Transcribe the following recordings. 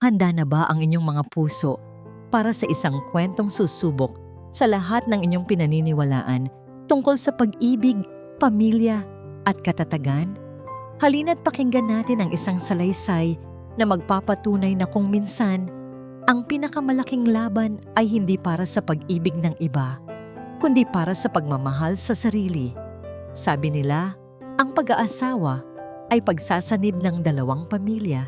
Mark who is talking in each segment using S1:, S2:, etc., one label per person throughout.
S1: Handa na ba ang inyong mga puso para sa isang kwentong susubok sa lahat ng inyong pinaniniwalaan tungkol sa pag-ibig, pamilya at katatagan? Halina't pakinggan natin ang isang salaysay na magpapatunay na kung minsan, ang pinakamalaking laban ay hindi para sa pag-ibig ng iba, kundi para sa pagmamahal sa sarili. Sabi nila, ang pag-aasawa ay pagsasanib ng dalawang pamilya.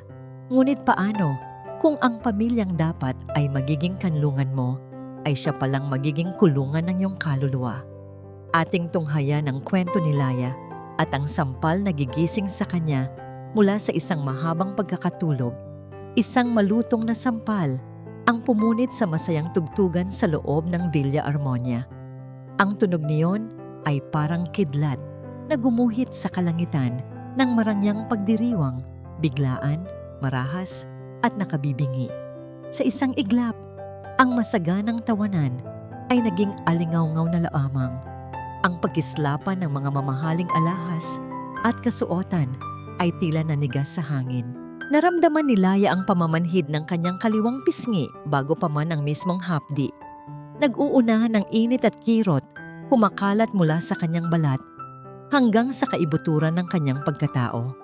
S1: Ngunit paano kung ang pamilyang dapat ay magiging kanlungan mo, ay siya palang magiging kulungan ng iyong kaluluwa? Ating tunghayan ang kwento ni Laya at ang sampal na gigising sa kanya mula sa isang mahabang pagkakatulog. Isang malutong na sampal ang pumunit sa masayang tugtugan sa loob ng Villa Armonia. Ang tunog niyon ay parang kidlat na gumuhit sa kalangitan ng marangyang pagdiriwang, biglaan, marahas at nakabibingi. Sa isang iglap, ang masaganang tawanan ay naging alingaw-ngaw na lamang. Ang pagkislapan ng mga mamahaling alahas at kasuotan ay tila nanigas sa hangin. Naramdaman ni Laya ang pamamanhid ng kanyang kaliwang pisngi bago pa man ang mismong hapdi. Nag-uunahan ng init at kirot, kumakalat mula sa kanyang balat hanggang sa kaibuturan ng kanyang pagkatao.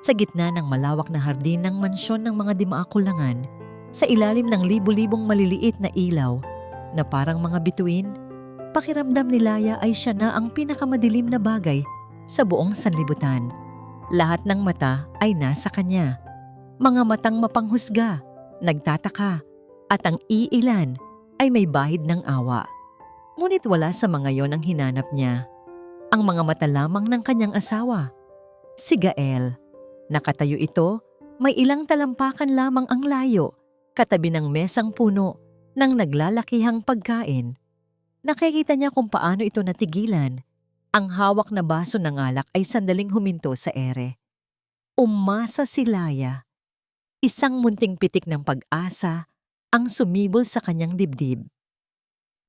S1: Sa gitna ng malawak na hardin ng mansyon ng mga dimaakulangan, sa ilalim ng libu-libong maliliit na ilaw na parang mga bituin, pakiramdam ni Laya ay siya na ang pinakamadilim na bagay sa buong sanlibutan. Lahat ng mata ay nasa kanya. Mga matang mapanghusga, nagtataka, at ang iilan ay may bahid ng awa. Ngunit wala sa mga yon ang hinanap niya. Ang mga mata lamang ng kanyang asawa, si Gael. Nakatayo ito, may ilang talampakan lamang ang layo, katabi ng mesang puno ng naglalakihang pagkain. Nakikita niya kung paano ito natigilan. Ang hawak na baso ng alak ay sandaling huminto sa ere. Umasa si Laya. Isang munting pitik ng pag-asa ang sumibol sa kanyang dibdib.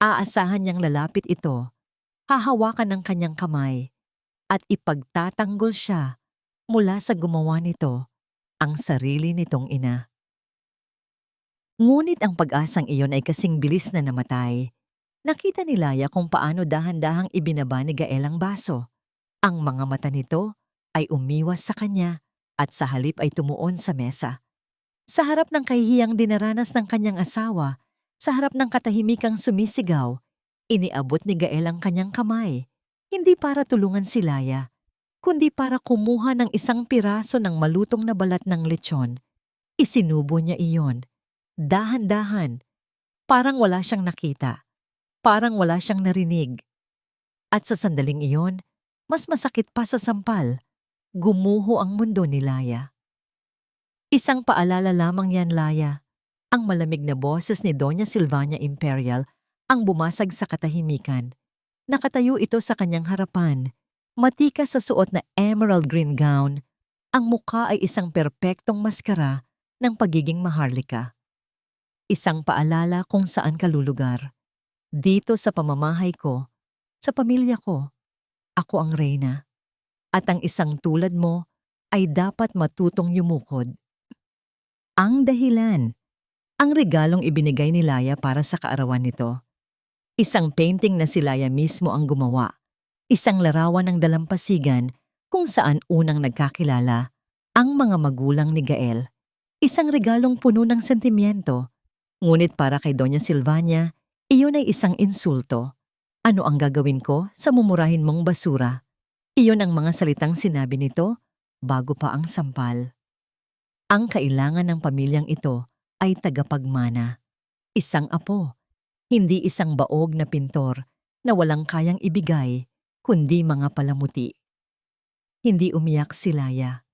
S1: Aasahan niyang lalapit ito, hahawakan ng kanyang kamay, at ipagtatanggol siya mula sa gumawa nito, ang sarili nitong ina. Ngunit ang pag-asang iyon ay kasing bilis na namatay. Nakita ni Laya kung paano dahan-dahang ibinaba ni Gael ang baso. Ang mga mata nito ay umiwas sa kanya at sa halip ay tumuon sa mesa. Sa harap ng kahihiyang dinaranas ng kanyang asawa, sa harap ng katahimikang sumisigaw, iniabot ni Gael ang kanyang kamay, hindi para tulungan si Laya, kundi para kumuha ng isang piraso ng malutong na balat ng lechon. Isinubo niya iyon, dahan-dahan, parang wala siyang nakita, parang wala siyang narinig. At sa sandaling iyon, mas masakit pa sa sampal, gumuho ang mundo ni Laya. Isang paalala lamang yan, Laya. Ang malamig na boses ni Doña Silvania Imperial ang bumasag sa katahimikan. Nakatayo ito sa kanyang harapan, matikas sa suot na emerald green gown. Ang mukha ay isang perpektong maskara ng pagiging maharlika. Isang paalala kung saan ka lulugar. Dito sa pamamahay ko, sa pamilya ko, ako ang reyna. At ang isang tulad mo ay dapat matutong yumukod. Ang dahilan, ang regalong ibinigay ni Laya para sa kaarawan nito. Isang painting na si Laya mismo ang gumawa. Isang larawan ng dalampasigan kung saan unang nagkakilala ang mga magulang ni Gael. Isang regalong puno ng sentimiento. Ngunit para kay Doña Silvania, iyon ay isang insulto. Ano ang gagawin ko sa mumurahin mong basura? Iyon ang mga salitang sinabi nito bago pa ang sampal. Ang kailangan ng pamilyang ito ay tagapagmana. Isang apo, hindi isang baog na pintor na walang kayang ibigay, kundi mga palamuti. Hindi umiyak si Laya.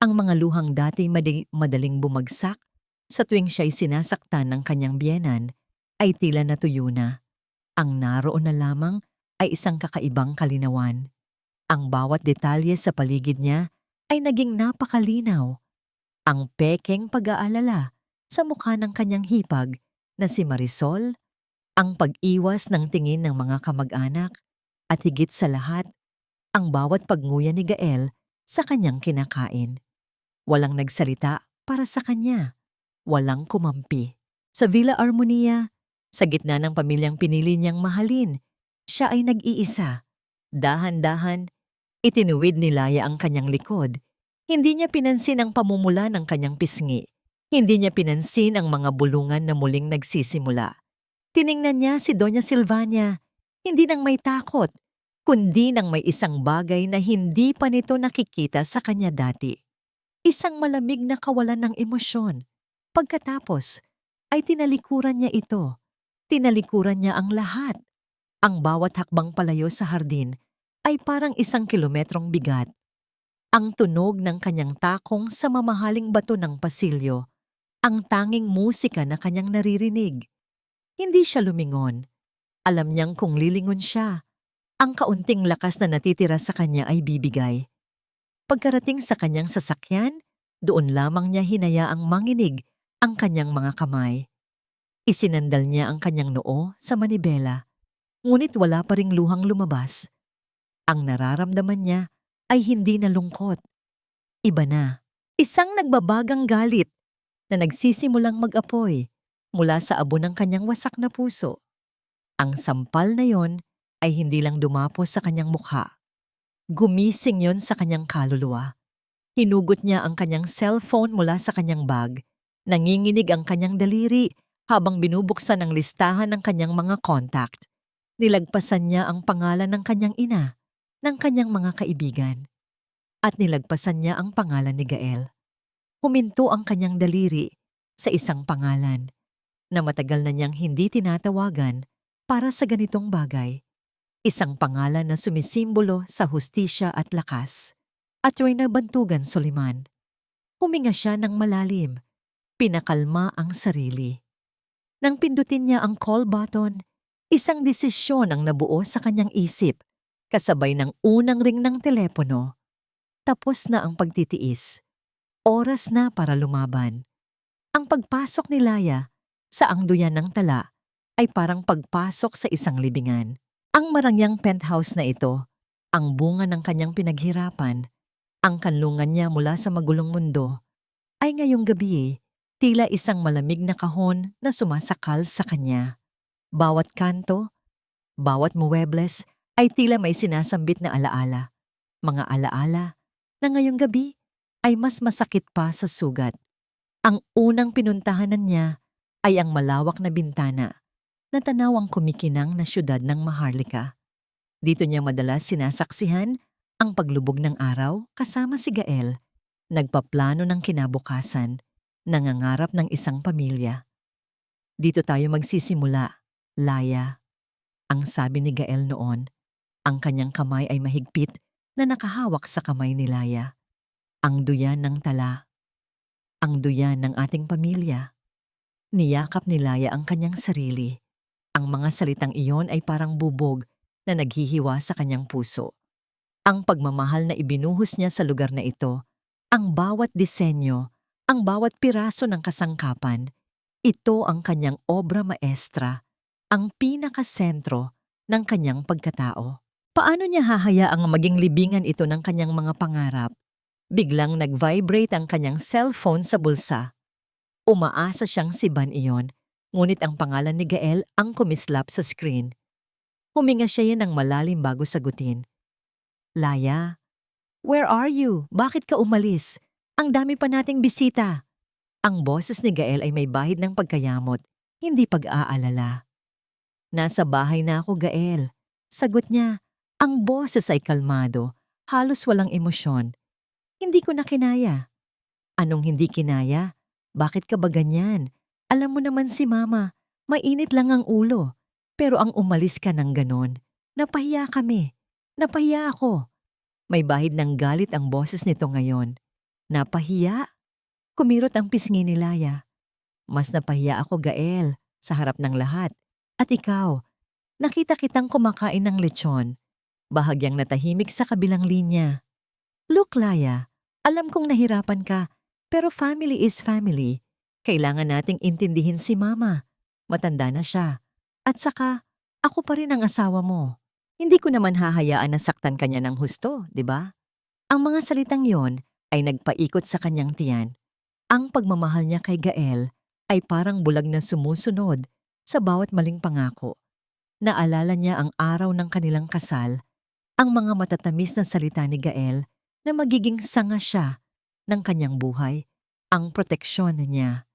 S1: Ang mga luhang dati madaling bumagsak sa tuwing siya'y sinasaktan ng kanyang biyenan ay tila natuyo na. Ang naroon na lamang ay isang kakaibang kalinawan. Ang bawat detalye sa paligid niya ay naging napakalinaw. Ang pekeng pag-aalala sa mukha ng kanyang hipag na si Marisol, ang pag-iwas ng tingin ng mga kamag-anak, at higit sa lahat, ang bawat pagnguya ni Gael sa kanyang kinakain. Walang nagsalita para sa kanya. walang kumampi. Sa Villa Armonia, sa gitna ng pamilyang pinili niyang mahalin, siya ay nag-iisa. Dahan-dahan, itinuwid ni Laya ang kanyang likod. Hindi niya pinansin ang pamumula ng kanyang pisngi. Hindi niya pinansin ang mga bulungan na muling nagsisimula. Tiningnan niya si Doña Silvania, hindi nang may takot, kundi nang may isang bagay na hindi pa nito nakikita sa kanya dati. Isang malamig na kawalan ng emosyon. Pagkatapos, ay tinalikuran niya ito. Tinalikuran niya ang lahat. Ang bawat hakbang palayo sa hardin ay parang 1 kilometrong bigat. Ang tunog ng kanyang takong sa mamahaling bato ng pasilyo, ang tanging musika na kanyang naririnig. Hindi siya lumingon. Alam niyang kung lilingon siya, ang kaunting lakas na natitira sa kanya ay bibigay. Pagkarating sa kanyang sasakyan, doon lamang niya hinayaang manginig ang kanyang mga kamay. Isinandal niya ang kanyang noo sa manibela, ngunit wala pa ring luhang lumabas. Ang nararamdaman niya ay hindi na lungkot. Iba na. Isang nagbabagang galit na nagsisimulang mag-apoy mula sa abo ng kanyang wasak na puso. Ang sampal na yon ay hindi lang dumapos sa kanyang mukha. Gumising yon sa kanyang kaluluwa. Hinugot niya ang kanyang cellphone mula sa kanyang bag. Nanginginig ang kanyang daliri habang binubuksan ang listahan ng kanyang mga contact. Nilagpasan niya ang pangalan ng kanyang ina, ng kanyang mga kaibigan. At nilagpasan niya ang pangalan ni Gael. Huminto ang kanyang daliri sa isang pangalan na matagal na niyang hindi tinatawagan para sa ganitong bagay. Isang pangalan na sumisimbolo sa hustisya at lakas. Attorney Bantugan Soliman. Huminga siya ng malalim. Pinakalma ang sarili. Nang pindutin niya ang call button, isang desisyon ang nabuo sa kanyang isip, kasabay ng unang ring ng telepono. Tapos na ang pagtitiis. Oras na para lumaban. Ang pagpasok ni Laya sa angduyan ng tala ay parang pagpasok sa isang libingan. Ang marangyang penthouse na ito, ang bunga ng kanyang pinaghirapan, ang kanlungan niya mula sa magulong mundo, ay ngayong gabi tila isang malamig na kahon na sumasakal sa kanya. Bawat kanto, bawat muebles ay tila may sinasambit na alaala. Mga alaala na ngayong gabi ay mas masakit pa sa sugat. Ang unang pinuntahanan niya ay ang malawak na bintana na tanawang kumikinang na syudad ng Maharlika. Dito niya madalas sinasaksihan ang paglubog ng araw kasama si Gael, nagpaplano ng kinabukasan, nangangarap ng isang pamilya. Dito tayo magsisimula, Laya. Ang sabi ni Gael noon, ang kanyang kamay ay mahigpit na nakahawak sa kamay ni Laya. Ang duyan ng tala. Ang duyan ng ating pamilya. Niyakap ni Laya ang kanyang sarili. Ang mga salitang iyon ay parang bubog na naghihiwa sa kanyang puso. Ang pagmamahal na ibinuhos niya sa lugar na ito, ang bawat disenyo, ang bawat piraso ng kasangkapan, ito ang kanyang obra maestra, ang pinakasentro ng kanyang pagkatao. Paano niya hahayaang maging libingan ito ng kanyang mga pangarap? Biglang nag-vibrate ang kanyang cellphone sa bulsa. Umaasa siyang siban iyon, ngunit ang pangalan ni Gael ang kumislap sa screen. Huminga siya ng malalim bago sagutin. Laya, where are you? Bakit ka umalis? Ang dami pa nating bisita. Ang boses ni Gael ay may bahid ng pagkayamot, hindi pag-aalala. Nasa bahay na ako, Gael. Sagot niya, ang boses ay kalmado, halos walang emosyon. Hindi ko na kinaya. Anong hindi kinaya? Bakit ka ba ganyan? Alam mo naman si Mama, mainit lang ang ulo. Pero ang umalis ka ng ganon, napahiya kami. Napahiya ako. May bahid ng galit ang boses nito ngayon. Napahiya? Kumirot ang pisngi ni Laya. Mas napahiya ako, Gael, sa harap ng lahat. At ikaw, nakita kitang kumakain ng lechon. Bahagyang natahimik sa kabilang linya. Look, Laya, alam kong nahirapan ka, pero family is family. Kailangan nating intindihin si Mama. Matanda na siya. At saka, ako pa rin ang asawa mo. Hindi ko naman hahayaan na saktan kanya ng husto, di ba? Ang mga salitang yon ay nagpaikot sa kanyang tiyan. Ang pagmamahal niya kay Gael ay parang bulag na sumusunod sa bawat maling pangako. Naalala niya ang araw ng kanilang kasal, ang mga matatamis na salita ni Gael na magiging sanga siya ng kanyang buhay, ang proteksyon niya.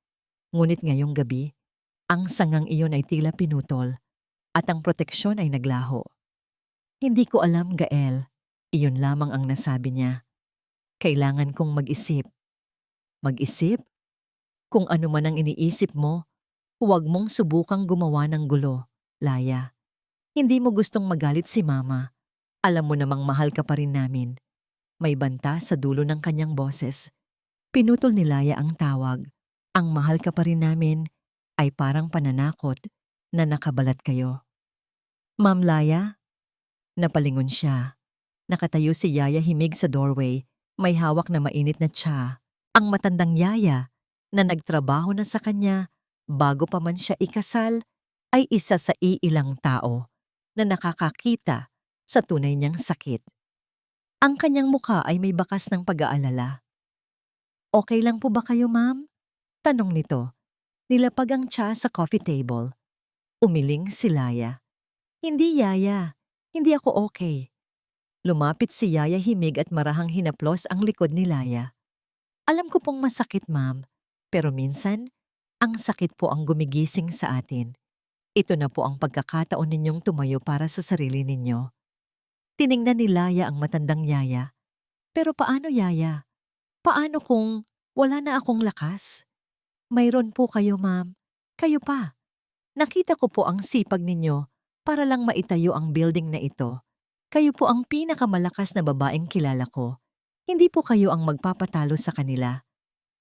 S1: Ngunit ngayong gabi, ang sangang iyon ay tila pinutol at ang proteksyon ay naglaho. Hindi ko alam, Gael. Iyon lamang ang nasabi niya. Kailangan kong mag-isip. Mag-isip? Kung ano man ang iniisip mo, huwag mong subukang gumawa ng gulo, Laya. Hindi mo gustong magalit si Mama. Alam mo namang mahal ka pa rin namin. May banta sa dulo ng kanyang boses. Pinutol ni Laya ang tawag. Ang mahal ka pa rin namin ay parang pananakot na nakabalat kayo. Ma'am Laya? Napalingon siya. Nakatayo si Yaya himig sa doorway. May hawak na mainit na tsa. Ang matandang Yaya na nagtrabaho na sa kanya bago pa man siya ikasal ay isa sa iilang tao na nakakakita sa tunay niyang sakit. Ang kanyang mukha ay may bakas ng pag-aalala. Okay lang po ba kayo, ma'am? Tanong nito. Nilapag ang tsa sa coffee table. Umiling si Laya. Hindi, Yaya. Hindi ako okay. Lumapit si Yaya himig at marahang hinaplos ang likod ni Laya. Alam ko pong masakit, ma'am. Pero minsan, ang sakit po ang gumigising sa atin. Ito na po ang pagkakataon ninyong tumayo para sa sarili ninyo. Tiningnan ni Laya ang matandang Yaya. Pero paano, Yaya? Paano kung wala na akong lakas? Mayroon po kayo, ma'am. Kayo pa. Nakita ko po ang sipag ninyo para lang maitayo ang building na ito. Kayo po ang pinakamalakas na babaeng kilala ko. Hindi po kayo ang magpapatalo sa kanila.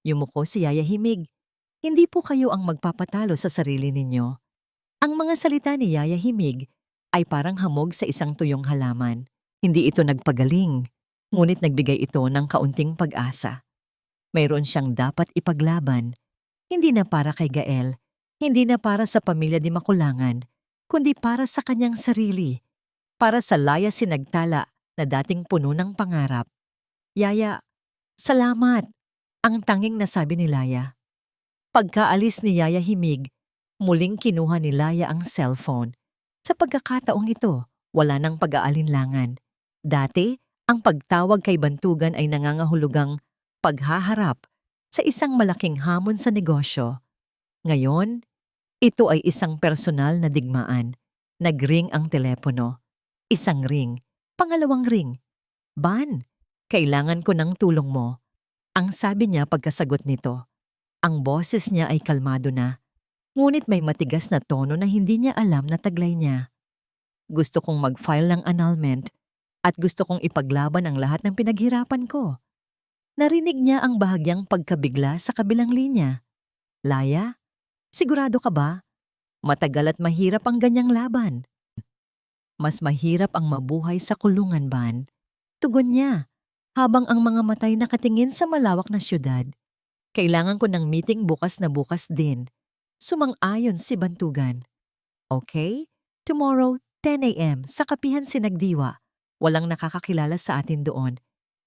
S1: Yumuko si Yaya himig. Hindi po kayo ang magpapatalo sa sarili ninyo. Ang mga salita ni Yaya himig ay parang hamog sa isang tuyong halaman. Hindi ito nagpagaling, ngunit nagbigay ito ng kaunting pag-asa. Mayroon siyang dapat ipaglaban, hindi na para kay Gael, hindi na para sa pamilya di Makulangan, kundi para sa kanyang sarili. Para sa Laya Sinagtala na dating puno ng pangarap. Yaya, salamat, ang tanging nasabi ni Laya. Pagkaalis ni Yaya himig, muling kinuha ni Laya ang cellphone. Sa pagkakataong ito, wala nang pag-aalinlangan. Dati, ang pagtawag kay Bantugan ay nangangahulugang paghaharap sa isang malaking hamon sa negosyo. Ngayon, ito ay isang personal na digmaan. Nagring ang telepono. Isang ring, pangalawang ring. Ban, kailangan ko ng tulong mo. Ang sabi niya pagkasagot nito. Ang boses niya ay kalmado na, ngunit may matigas na tono na hindi niya alam na taglay niya. Gusto kong mag-file ng annulment at gusto kong ipaglaban ang lahat ng pinaghirapan ko. Narinig niya ang bahagyang pagkabigla sa kabilang linya. Laya, sigurado ka ba? Matagal at mahirap ang ganyang laban. Mas mahirap ang mabuhay sa kulungan, Ban. Tugon niya, habang ang mga matay nakatingin sa malawak na syudad. Kailangan ko ng meeting bukas na bukas din. Sumang-ayon si Bantugan. Okay, tomorrow 10 a.m. sa Kapihan Sinagdiwa. Walang nakakakilala sa atin doon.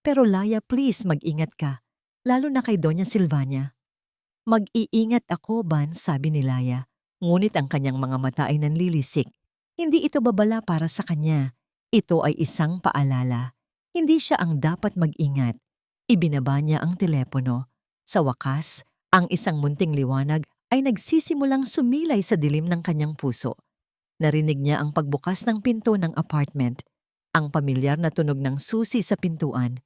S1: Pero Laya, please mag-ingat ka, lalo na kay Doña Silvania. Mag-iingat ako, Ban, sabi ni Laya. Ngunit ang kanyang mga mata ay nanlilisik. Hindi ito babala para sa kanya. Ito ay isang paalala. Hindi siya ang dapat mag-ingat. Ibinaba niya ang telepono. Sa wakas, ang isang munting liwanag ay nagsisimulang sumilay sa dilim ng kanyang puso. Narinig niya ang pagbukas ng pinto ng apartment. Ang pamilyar na tunog ng susi sa pintuan.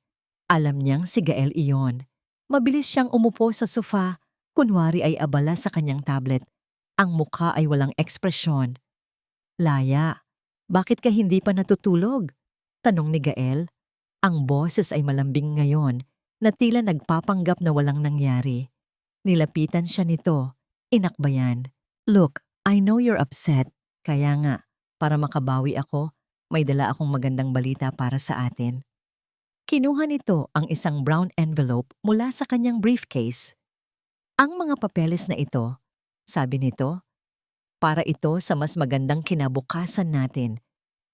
S1: Alam niyang si Gael iyon. Mabilis siyang umupo sa sofa, kunwari ay abala sa kanyang tablet. Ang mukha ay walang ekspresyon. Laya, bakit ka hindi pa natutulog? Tanong ni Gael. Ang boses ay malambing ngayon na tila nagpapanggap na walang nangyari. Nilapitan siya nito. Inakbayan. Look, I know you're upset. Kaya nga, para makabawi ako, may dala akong magandang balita para sa atin. Kinuha nito ang isang brown envelope mula sa kanyang briefcase. Ang mga papeles na ito, sabi nito, para ito sa mas magandang kinabukasan natin.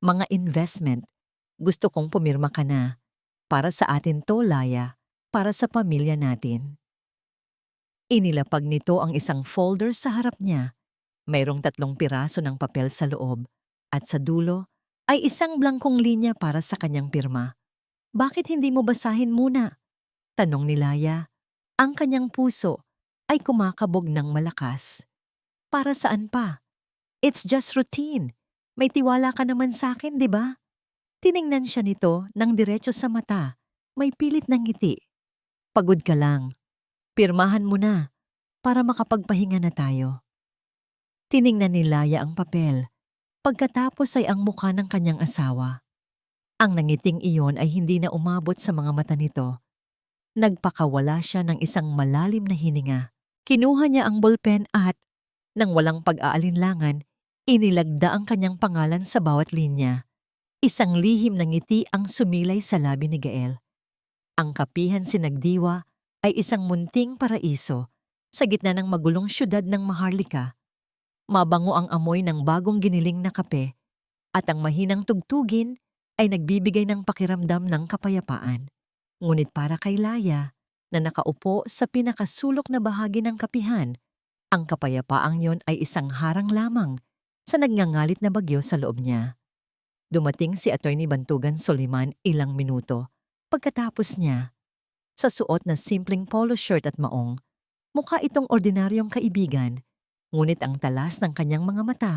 S1: Mga investment. Gusto kong pumirma ka na. Para sa atin to, Laya. Para sa pamilya natin. Inilapag nito ang isang folder sa harap niya. Mayroong 3 piraso ng papel sa loob at sa dulo ay isang blangkong linya para sa kanyang pirma. Bakit hindi mo basahin muna? Tanong ni Laya. Ang kanyang puso ay kumakabog ng malakas. Para saan pa? It's just routine. May tiwala ka naman sa akin, di ba? Tiningnan siya nito ng diretso sa mata. May pilit ng ngiti. Pagod ka lang. Pirmahan mo na para makapagpahinga na tayo. Tiningnan ni Laya ang papel. Pagkatapos ay ang mukha ng kanyang asawa. Ang nangiting iyon ay hindi na umabot sa mga mata nito. Nagpakawala siya ng isang malalim na hininga. Kinuha niya ang ballpen at, nang walang pag-aalinlangan, inilagda ang kanyang pangalan sa bawat linya. Isang lihim na ngiti ang sumilay sa labi ni Gael. Ang kapihan sinagdiwa ay isang munting paraiso sa gitna ng magulong syudad ng Maharlika. Mabango ang amoy ng bagong giniling na kape at ang mahinang tugtugin ay nagbibigay ng pakiramdam ng kapayapaan. Ngunit para kay Laya, na nakaupo sa pinakasulok na bahagi ng kapihan, ang kapayapaang yon ay isang harang lamang sa nagngangalit na bagyo sa loob niya. Dumating si Atty. Bantugan Soliman ilang minuto. Pagkatapos niya, sa suot na simpleng polo shirt at maong, mukha itong ordinaryong kaibigan, ngunit ang talas ng kanyang mga mata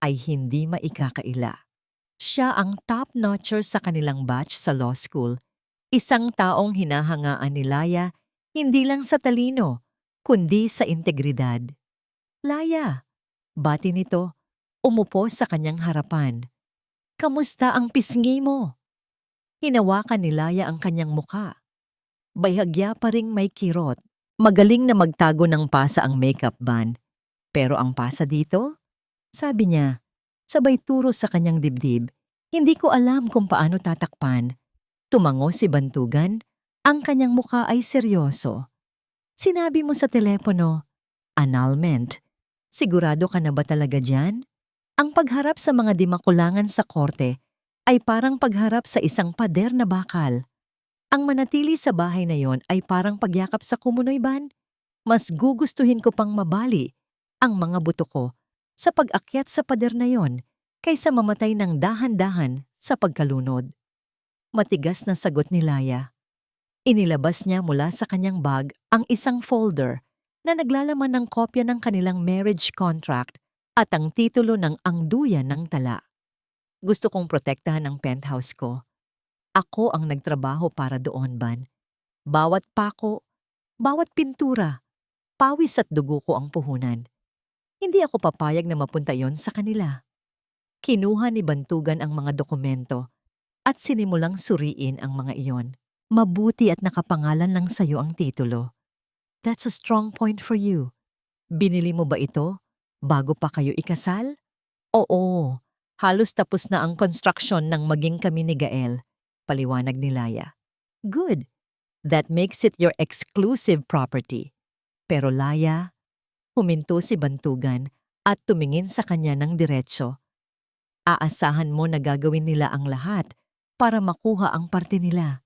S1: ay hindi maikakaila. Siya ang top-notcher sa kanilang batch sa law school. Isang taong hinahangaan ni Laya hindi lang sa talino, kundi sa integridad. Laya, bati nito, umupo sa kanyang harapan. Kamusta ang pisngi mo? Hinawakan ni Laya ang kanyang muka. Bayhagya pa ring may kirot. Magaling na magtago ng pasa ang makeup ban. Pero ang pasa dito? Sabi niya, sabay turo sa kanyang dibdib. Hindi ko alam kung paano tatakpan. Tumango si Bantugan, ang kanyang muka ay seryoso. Sinabi mo sa telepono, annulment. Sigurado ka na ba talaga dyan? Ang pagharap sa mga dimakulangan sa korte ay parang pagharap sa isang pader na bakal. Ang manatili sa bahay na yon ay parang pagyakap sa kumunoy ban. Mas gugustuhin ko pang mabali ang mga buto ko sa pag-akyat sa pader na yon kaysa mamatay ng dahan-dahan sa pagkalunod. Matigas na sagot ni Laya. Inilabas niya mula sa kanyang bag ang isang folder na naglalaman ng kopya ng kanilang marriage contract at ang titulo ng angduyan ng tala. Gusto kong protektahan ang penthouse ko. Ako ang nagtrabaho para doon, Ban. Bawat pako, bawat pintura, pawis at dugo ko ang puhunan. Hindi ako papayag na mapunta yon sa kanila. Kinuha ni Bantugan ang mga dokumento at sinimulang suriin ang mga iyon. Mabuti at nakapangalan lang sa'yo ang titulo. That's a strong point for you. Binili mo ba ito bago pa kayo ikasal? Oo, halos tapos na ang construction ng maging kami ni Gael, paliwanag ni Laya. Good. That makes it your exclusive property. Pero Laya, huminto si Bantugan at tumingin sa kanya ng diretso. Aasahan mo na gagawin nila ang lahat para makuha ang parte nila.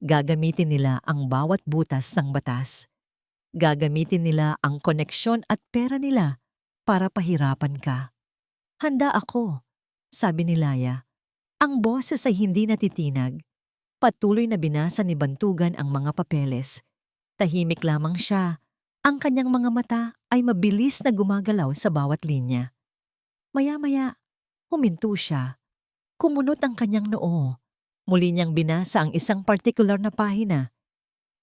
S1: Gagamitin nila ang bawat butas ng batas. Gagamitin nila ang koneksyon at pera nila para pahirapan ka. Handa ako, sabi ni Laya. Ang boses ay hindi natitinag. Patuloy na binasa ni Bantugan ang mga papeles. Tahimik lamang siya. Ang kanyang mga mata ay mabilis na gumagalaw sa bawat linya. Maya-maya, huminto siya. Kumunot ang kanyang noo. Muli niyang binasa ang isang partikular na pahina.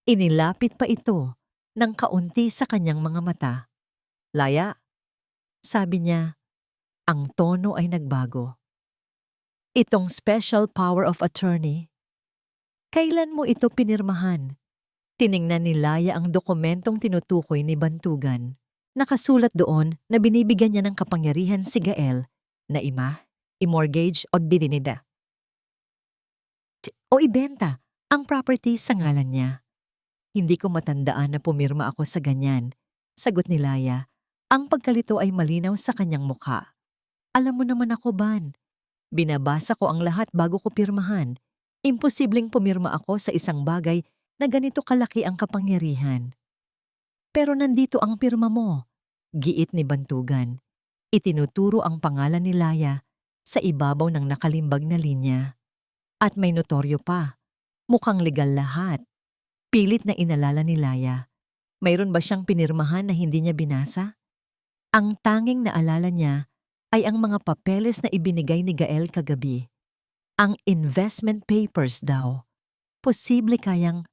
S1: Inilapit pa ito ng kaunti sa kanyang mga mata. Laya, sabi niya, ang tono ay nagbago. Itong special power of attorney, kailan mo ito pinirmahan? Tiningnan ni Laya ang dokumentong tinutukoy ni Bantugan. Nakasulat doon na binibigyan niya ng kapangyarihan si Gael na i-mortgage o divinida o ibenta ang property sa ngalan niya. Hindi ko matandaan na pumirma ako sa ganyan, sagot ni Laya. Ang pagkalito ay malinaw sa kanyang mukha. Alam mo naman ako, Ban. Binabasa ko ang lahat bago ko pirmahan. Imposibleng pumirma ako sa isang bagay na ganito kalaki ang kapangyarihan. Pero nandito ang pirma mo, giit ni Bantugan. Itinuturo ang pangalan ni Laya sa ibabaw ng nakalimbag na linya. At may notoryo pa, mukhang legal lahat. Pilit na inalala ni Laya. Mayroon ba siyang pinirmahan na hindi niya binasa? Ang tanging naalala niya ay ang mga papeles na ibinigay ni Gael kagabi. Ang investment papers daw. Posible kayang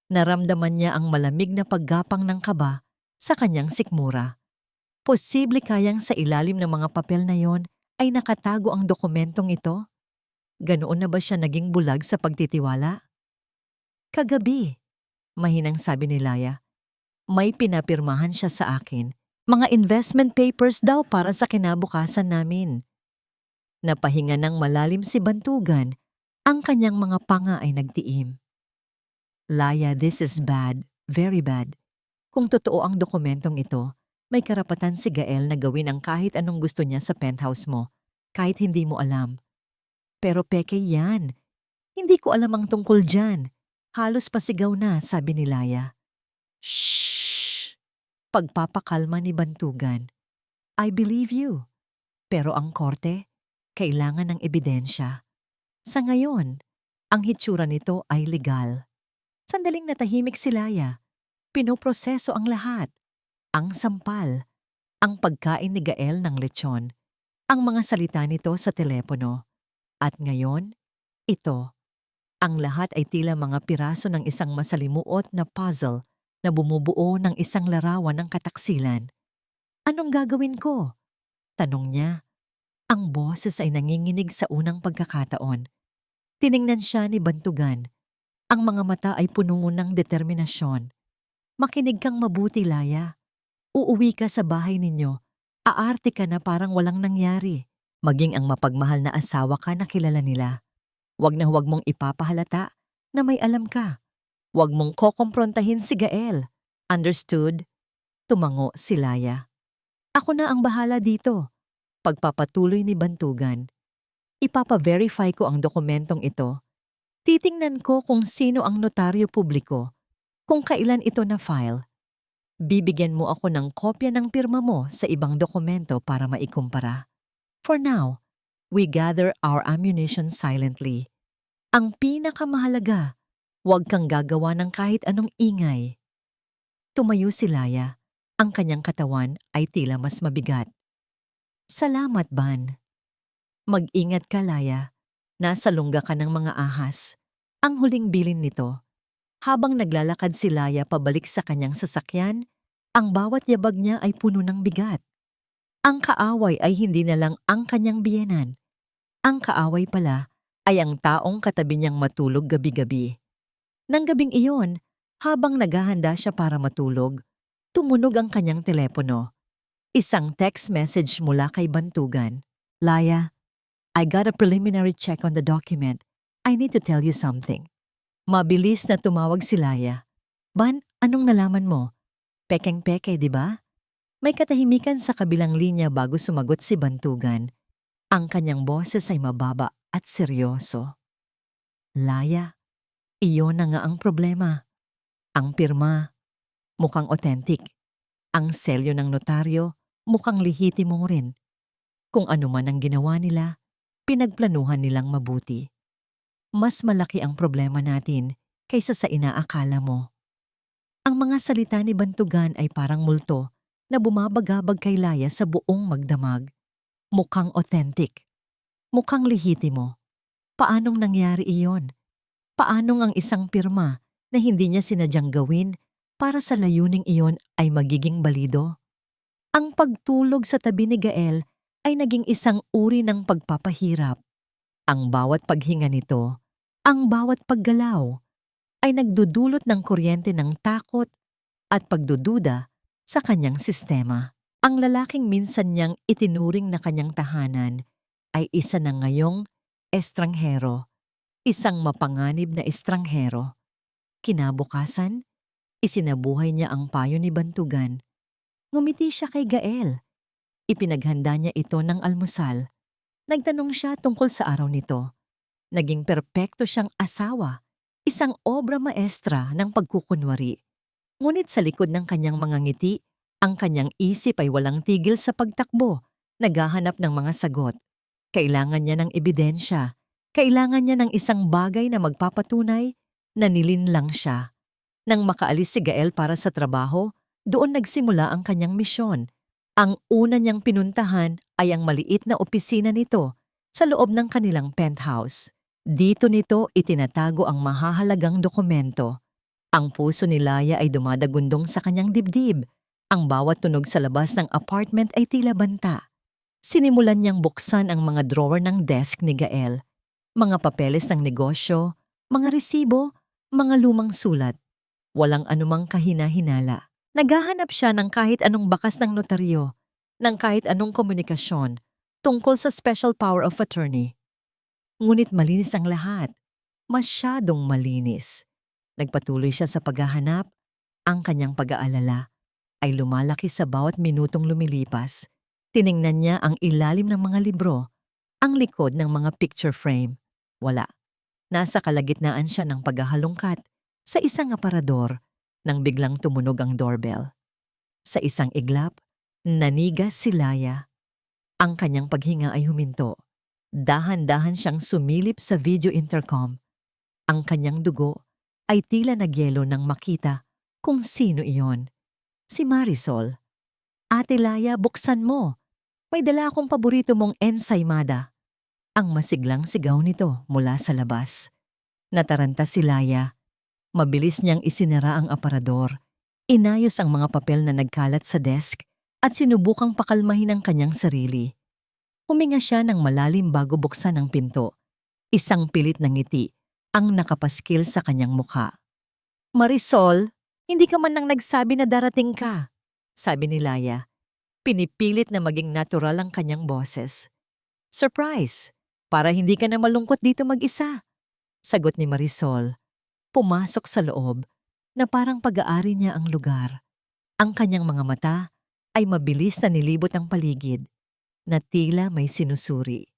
S1: naramdaman niya ang malamig na paggapang ng kaba sa kanyang sikmura. Posible kayang sa ilalim ng mga papel na yon ay nakatago ang dokumentong ito? Ganoon na ba siya naging bulag sa pagtitiwala? Kagabi, mahinang sabi ni Laya, may pinapirmahan siya sa akin. Mga investment papers daw para sa kinabukasan namin. Napahinga ng malalim si Bantugan, ang kanyang mga panga ay nagtiim. Laya, this is bad, very bad. Kung totoo ang dokumentong ito, may karapatan si Gael na gawin ang kahit anong gusto niya sa penthouse mo, kahit hindi mo alam. Pero peke yan. Hindi ko alam ang tungkol dyan. Halos pasigaw na, sabi ni Laya. Shhh! Pagpapakalma ni Bantugan. I believe you. Pero ang korte, kailangan ng ebidensya. Sa ngayon, ang hitsura nito ay legal. Sandaling natahimik si Laya. Pinoproseso ang lahat. Ang sampal, ang pagkain ni Gael ng lechon, ang mga salita nito sa telepono. At ngayon, ito. Ang lahat ay tila mga piraso ng isang masalimuot na puzzle na bumubuo ng isang larawan ng kataksilan. Anong gagawin ko? Tanong niya. Ang boses ay nanginginig sa unang pagkakataon. Tiningnan siya ni Bantugan. Ang mga mata ay puno ng determinasyon. Makinig kang mabuti, Laya. Uuwi ka sa bahay ninyo. Aarte ka na parang walang nangyari. Maging ang mapagmahal na asawa ka na kilala nila. Huwag na huwag mong ipapahalata na may alam ka. Huwag mong kokomprontahin si Gael. Understood? Tumango si Laya. Ako na ang bahala dito. Pagpapatuloy ni Bantugan. Ipapa-verify ko ang dokumentong ito. Titingnan ko kung sino ang notaryo publiko, kung kailan ito na-file. Bibigyan mo ako ng kopya ng pirma mo sa ibang dokumento para maikumpara. For now, we gather our ammunition silently. Ang pinakamahalaga, huwag kang gagawa ng kahit anong ingay. Tumayo si Laya. Ang kanyang katawan ay tila mas mabigat. Salamat, Ban. Mag-ingat ka, Laya. Nasa lungga ka ng mga ahas. Ang huling bilin nito. Habang naglalakad si Laya pabalik sa kanyang sasakyan, ang bawat yabag niya ay puno ng bigat. Ang kaaway ay hindi na lang ang kanyang biyenan. Ang kaaway pala ay ang taong katabi niyang matulog gabi-gabi. Nang gabing iyon, habang naghahanda siya para matulog, tumunog ang kanyang telepono. Isang text message mula kay Bantugan. Laya, I got a preliminary check on the document. I need to tell you something. Mabilis na tumawag si Laya. Ban, anong nalaman mo? Pekeng-peke, di ba? May katahimikan sa kabilang linya bago sumagot si Bantugan. Ang kanyang boses ay mababa at seryoso. Laya, iyon na nga ang problema. Ang pirma, mukhang authentic. Ang selyo ng notaryo, mukhang lihitimo rin. Kung ano man ang ginawa nila, pinagplanuhan nilang mabuti. Mas malaki ang problema natin kaysa sa inaakala mo. Ang mga salita ni Bantugan ay parang multo na bumabagabag kay Laya sa buong magdamag. Mukhang authentic. Mukhang lihitimo. Paanong nangyari iyon? Paanong ang isang pirma na hindi niya sinadyang gawin para sa layuning iyon ay magiging balido? Ang pagtulog sa tabi ni Gael ay naging isang uri ng pagpapahirap. Ang bawat paghinga nito, ang bawat paggalaw, ay nagdudulot ng kuryente ng takot at pagdududa sa kanyang sistema. Ang lalaking minsan niyang itinuring na kanyang tahanan ay isa na ngayong estranghero, isang mapanganib na estranghero. Kinabukasan, isinabuhay niya ang payo ni Bantugan. Ngumiti siya kay Gael. Ipinaghanda niya ito ng almusal. Nagtanong siya tungkol sa araw nito. Naging perpekto siyang asawa, isang obra maestra ng pagkukunwari. Ngunit sa likod ng kanyang mga ngiti, ang kanyang isip ay walang tigil sa pagtakbo, naghahanap ng mga sagot. Kailangan niya ng ebidensya. Kailangan niya ng isang bagay na magpapatunay na nilinlang siya. Nang makaalis si Gael para sa trabaho, doon nagsimula ang kanyang misyon. Ang una niyang pinuntahan ay ang maliit na opisina nito sa loob ng kanilang penthouse. Dito nito itinatago ang mahahalagang dokumento. Ang puso ni Laya ay dumadagundong sa kanyang dibdib. Ang bawat tunog sa labas ng apartment ay tila banta. Sinimulan niyang buksan ang mga drawer ng desk ni Gael. Mga papeles ng negosyo, mga resibo, mga lumang sulat. Walang anumang kahina-hinala. Naghahanap siya ng kahit anong bakas ng notaryo, ng kahit anong komunikasyon tungkol sa special power of attorney. Ngunit malinis ang lahat. Masyadong malinis. Nagpatuloy siya sa paghahanap. Ang kanyang pag-aalala ay lumalaki sa bawat minutong lumilipas. Tiningnan niya ang ilalim ng mga libro, ang likod ng mga picture frame. Wala. Nasa kalagitnaan siya ng paghahalongkat sa isang aparador nang biglang tumunog ang doorbell. Sa isang iglap, nanigas si Laya. Ang kanyang paghinga ay huminto. Dahan-dahan siyang sumilip sa video intercom. Ang kanyang dugo ay tila nagyelo nang makita kung sino iyon. Si Marisol. Ate Laya, buksan mo. May dala akong paborito mong ensaymada. Ang masiglang sigaw nito mula sa labas. Nataranta si Laya. Mabilis niyang isinara ang aparador. Inayos ang mga papel na nagkalat sa desk at sinubukang pakalmahin ang kanyang sarili. Huminga siya ng malalim bago buksan ang pinto. Isang pilit na ngiti ang nakapaskil sa kanyang mukha. Marisol, hindi ka man nang nagsabi na darating ka, sabi ni Laya. Pinipilit na maging natural ang kanyang boses. Surprise! Para hindi ka na malungkot dito mag-isa, sagot ni Marisol. Pumasok sa loob na parang pag-aari niya ang lugar. Ang kanyang mga mata ay mabilis na nilibot ang paligid na tila may sinusuri.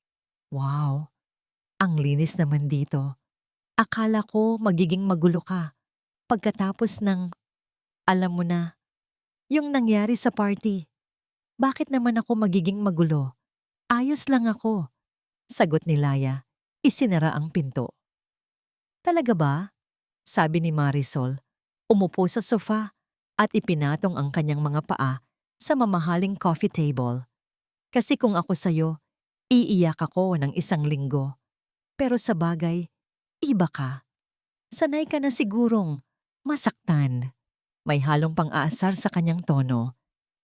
S1: Wow! Ang linis naman dito. Akala ko magiging magulo ka pagkatapos ng, alam mo na, yung nangyari sa party. Bakit naman ako magiging magulo? Ayos lang ako, sagot ni Laya. Isinara ang pinto. Talaga ba? Sabi ni Marisol. Umupo sa sofa at ipinatong ang kanyang mga paa sa mamahaling coffee table. Kasi kung ako sa'yo, iiyak ako ng 1 linggo. Pero sa bagay, iba ka. Sanay ka na sigurong masaktan. May halong pang-aasar sa kanyang tono.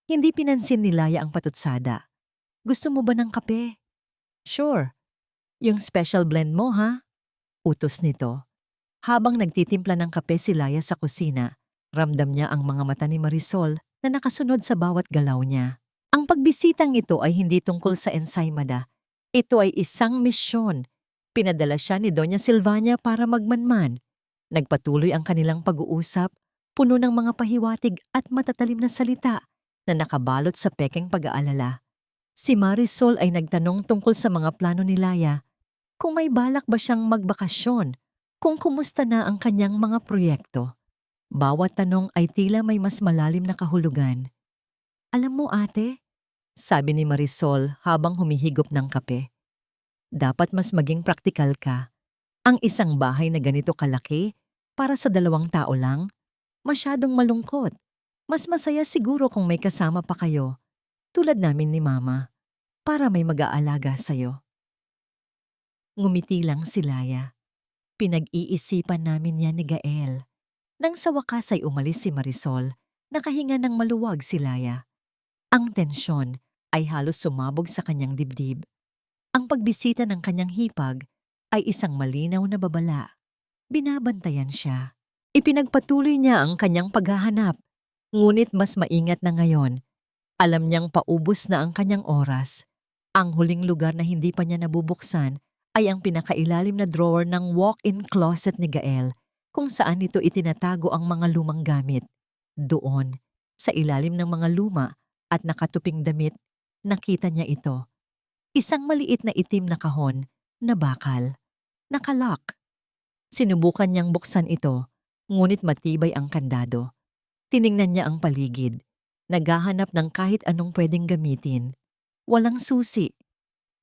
S1: Hindi pinansin ni Laya ang patutsada. Gusto mo ba ng kape? Sure. Yung special blend mo, ha? Utos nito. Habang nagtitimpla ng kape si Laya sa kusina, ramdam niya ang mga mata ni Marisol na nakasunod sa bawat galaw niya. Ang pagbisitang ito ay hindi tungkol sa ensaymada. Ito ay isang misyon. Pinadala siya ni Doña Silvania para magmanman. Nagpatuloy ang kanilang pag-uusap, puno ng mga pahiwatig at matatalim na salita na nakabalot sa pekeng pag-aalala. Si Marisol ay nagtanong tungkol sa mga plano ni Laya, kung may balak ba siyang magbakasyon, kung kumusta na ang kanyang mga proyekto. Bawat tanong ay tila may mas malalim na kahulugan. Alam mo ate, sabi ni Marisol habang humihigop ng kape, dapat mas maging praktikal ka. Ang isang bahay na ganito kalaki, para sa 2 tao lang, masyadong malungkot. Mas masaya siguro kung may kasama pa kayo, tulad namin ni Mama, para may mag-aalaga sa'yo. Ngumiti lang si Laya. Pinag-iisipan namin yan ni Gael. Nang sa wakas ay umalis si Marisol, nakahinga ng maluwag si Laya. Ang tensyon ay halos sumabog sa kanyang dibdib. Ang pagbisita ng kanyang hipag ay isang malinaw na babala. Binabantayan siya. Ipinagpatuloy niya ang kanyang paghahanap, ngunit mas maingat na ngayon. Alam niyang paubos na ang kanyang oras. Ang huling lugar na hindi pa niya nabubuksan ay ang pinakailalim na drawer ng walk-in closet ni Gael, kung saan nito itinatago ang mga lumang gamit. Doon, sa ilalim ng mga luma at nakatuping damit, nakita niya ito. Isang maliit na itim na kahon na bakal. Nakalock. Sinubukan niyang buksan ito, ngunit matibay ang kandado. Tiningnan niya ang paligid. Naghahanap ng kahit anong pwedeng gamitin. Walang susi.